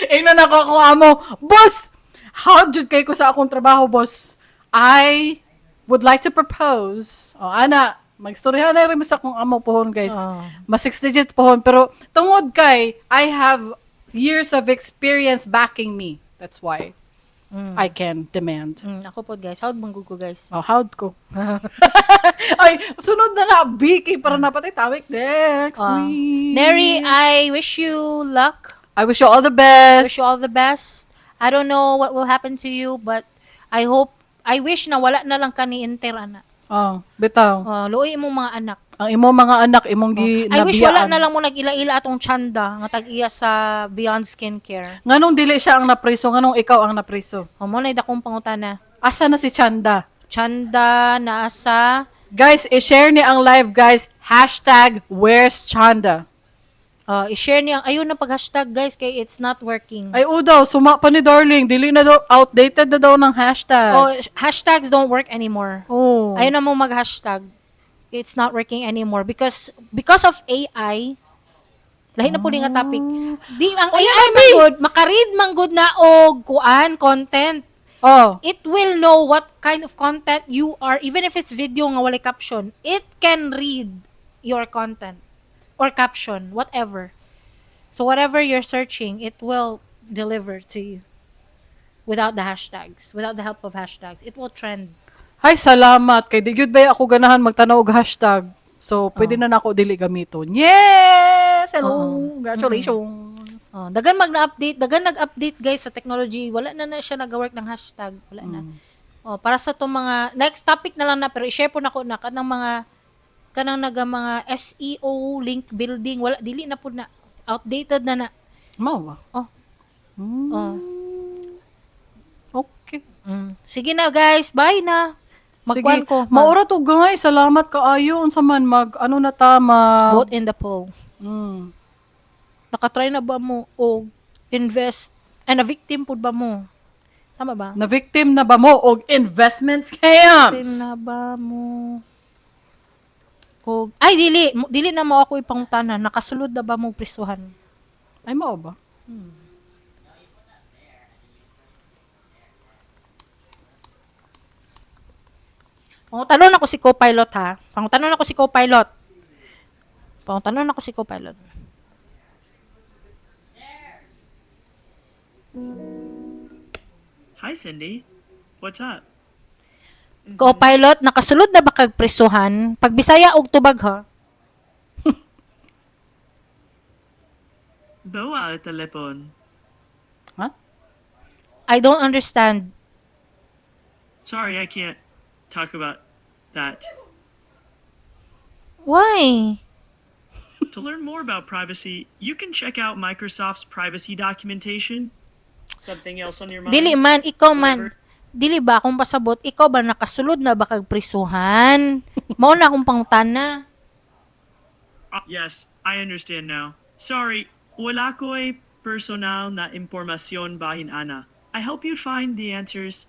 Ingnan ako ako amo, boss, how jud kay ko sa akong trabaho, boss? I would like to propose. Ana, magstoryahan na rin sa akong amo pohon, guys. Mas 6 digits pohon, pero tungod kay, I have years of experience backing me. That's why I can demand. Ako po, guys. How'd mong gugo, guys? How'd ko? Ay, sunod na na, Vicky, para napatay tawik next week. Neri, I wish you luck. I wish you all the I best. wish you all the best. I don't know what will happen to you, but I wish na wala na lang ka ni Inter, ana. Bitaw. Luoy imong mga anak. Ang imong mga anak, imong I wish wala nabiyaan. na lang mo nag-ila-ila atong tsanda nga tag-iya sa Beyond Skincare. Nganong dili siya ang napriso? Nganong ikaw ang napriso? Mo na dakong pangutana. Asa na si Chanda? Tsanda na sa Guys, i-share ni ang live, guys. #where's Chanda? i-share niya. Ayun na pag-hashtag, guys, kay it's not working. Ay, daw, suma pa ni Darling. Dili na daw, outdated na daw ng hashtag. Hashtags don't work anymore. Oh. Ayun na mo mag-hashtag. It's not working anymore because of AI. Lahi na po nga topic. Di ang AI man good, makaread man good na og content. It will know what kind of content you are, even if it's video nga walay caption. It can read your content or caption, whatever. So whatever you're searching, it will deliver to you without the hashtags, without the help of hashtags. It will trend. Ay, salamat. Kay di gyud ba ako ganahan magtanaw og hashtag. So, pwede na nako dili gamiton. Yes! Hello! Oo. Congratulations! Dagan mag-na-update, dagan nag-update guys sa technology. Wala na siya nag-work ng hashtag. Wala na. Para sa itong mga, next topic na lang na, pero i-share po na ko na, kanang mga SEO, link building, wala, dili na po na, outdated na. Mao ba? Oh, Mm, okay. Sige na guys, bye na. Sige, Magkuhan ko. maura to guys. Salamat kaayo. Unsa man ano na ta, Vote in the poll. Mm. Nakatry na ba mo o invest, na victim po ba mo? Tama ba? Na victim na ba mo og investment Victim scams? na ba mo? O, ay, dili na mo ako ipangutanan. Nakasulod na ba mo prisuhan? Ay, mao ba? Pangutanon ako si co-pilot ha. Pangutanon ako si co-pilot. Pangutanon ako si co-pilot. Hi, Cindy. What's up? Co-pilot, nakasulod na ba kag prisuhan? Pag Bisaya og tubag ha? Bawa al telepon. Ha? I don't understand. Sorry, I can't talk about that. Why? To learn more about privacy, you can check out Microsoft's privacy documentation. Something else on your mind? Dili man, ikaw man. Whatever. Dili ba akong pasabot, ikaw ba nakasulod na ba kag prisuhan? Mao na akong pangutana. Yes, I understand now. Sorry, wala ko'y personal na impormasyon bahin ana. I hope you find the answers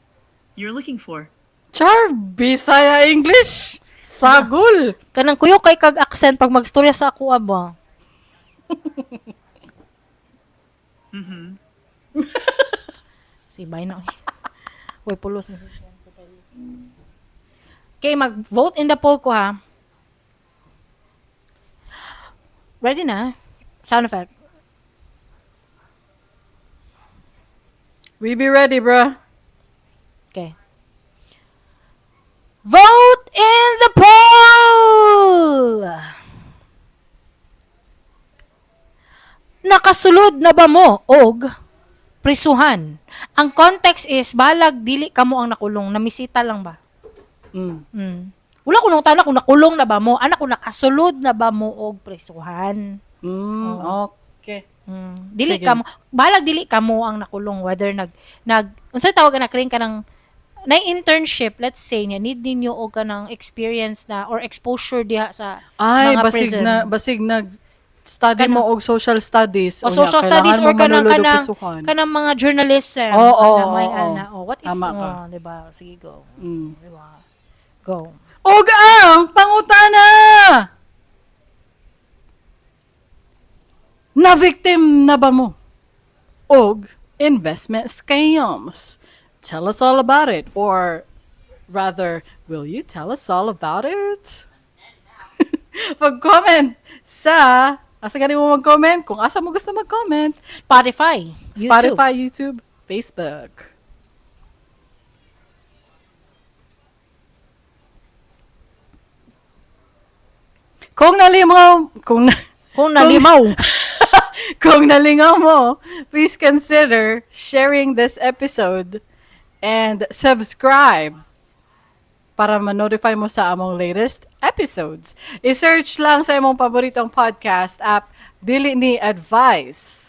you're looking for. Char, Bisaya English. Sagol. Kanang kuyo kay kag accent pag magstorya sa ako ba? Si bay na. Uy, pulos na. Okay, mag-vote in the poll ko ha. Ready na? Sound effect. We be ready, bruh. Okay. Vote in the poll! Nakasulod na ba mo og prisuhan? Ang context is, balag dili kamo ang nakulong, namisita lang ba? Wala ko nung tanong kung nakulong na ba mo, anak ko nakasulod na ba mo og prisuhan? Okay. Dili Sige. kamo, balag dili kamo ang nakulong, whether unsay tawag na ka ng na internship, let's say, need ninyo o ka ng experience na or exposure diha sa Ay, mga basig prison. nag study mo og social studies. O social studies or kanang mga journalism. May ana. What if, Tama ka. diba? Sige, go. Mm. Diba? Go. Og ang pangutana! Na victim na ba mo og investment scams? Tell us all about it. Or rather, will you tell us all about it? Pag-comment sa... Asa ganun mo mag-comment? Kung asa mo gusto mag-comment. Spotify. YouTube. Spotify, YouTube, Facebook. Kung nalimaw... Kung nalimaw. Kung nalingaw mo, please consider sharing this episode and subscribe para ma-notify mo sa among latest episodes. I-search lang sa imong paboritong podcast app, Dili Ni Advice.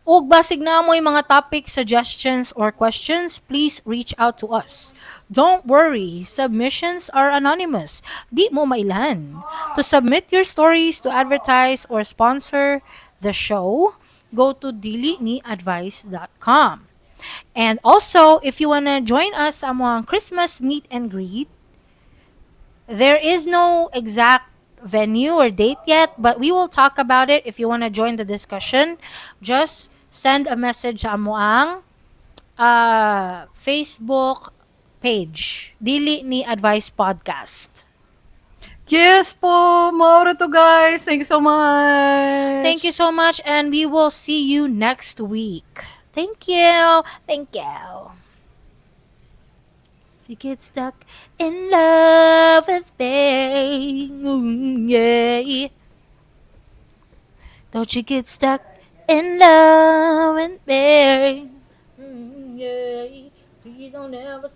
Ug basig na mo yung mga topic suggestions or questions, please reach out to us. Don't worry, submissions are anonymous. Di mo mailan. To submit your stories to advertise or sponsor the show, go to diliniadvice.com. And also, if you wanna join us sa among Christmas meet and greet, there is no exact venue or date yet, but we will talk about it. If you wanna join the discussion, just send a message sa amuang Facebook page, Dili Ni Advice Podcast. Yes po, maura to guys. Thank you so much. Thank you so much, and we will see you next week. Thank you. Thank you. She gets stuck in love with me. Yeah. Don't you get stuck in love with me. Yeah. Please don't ever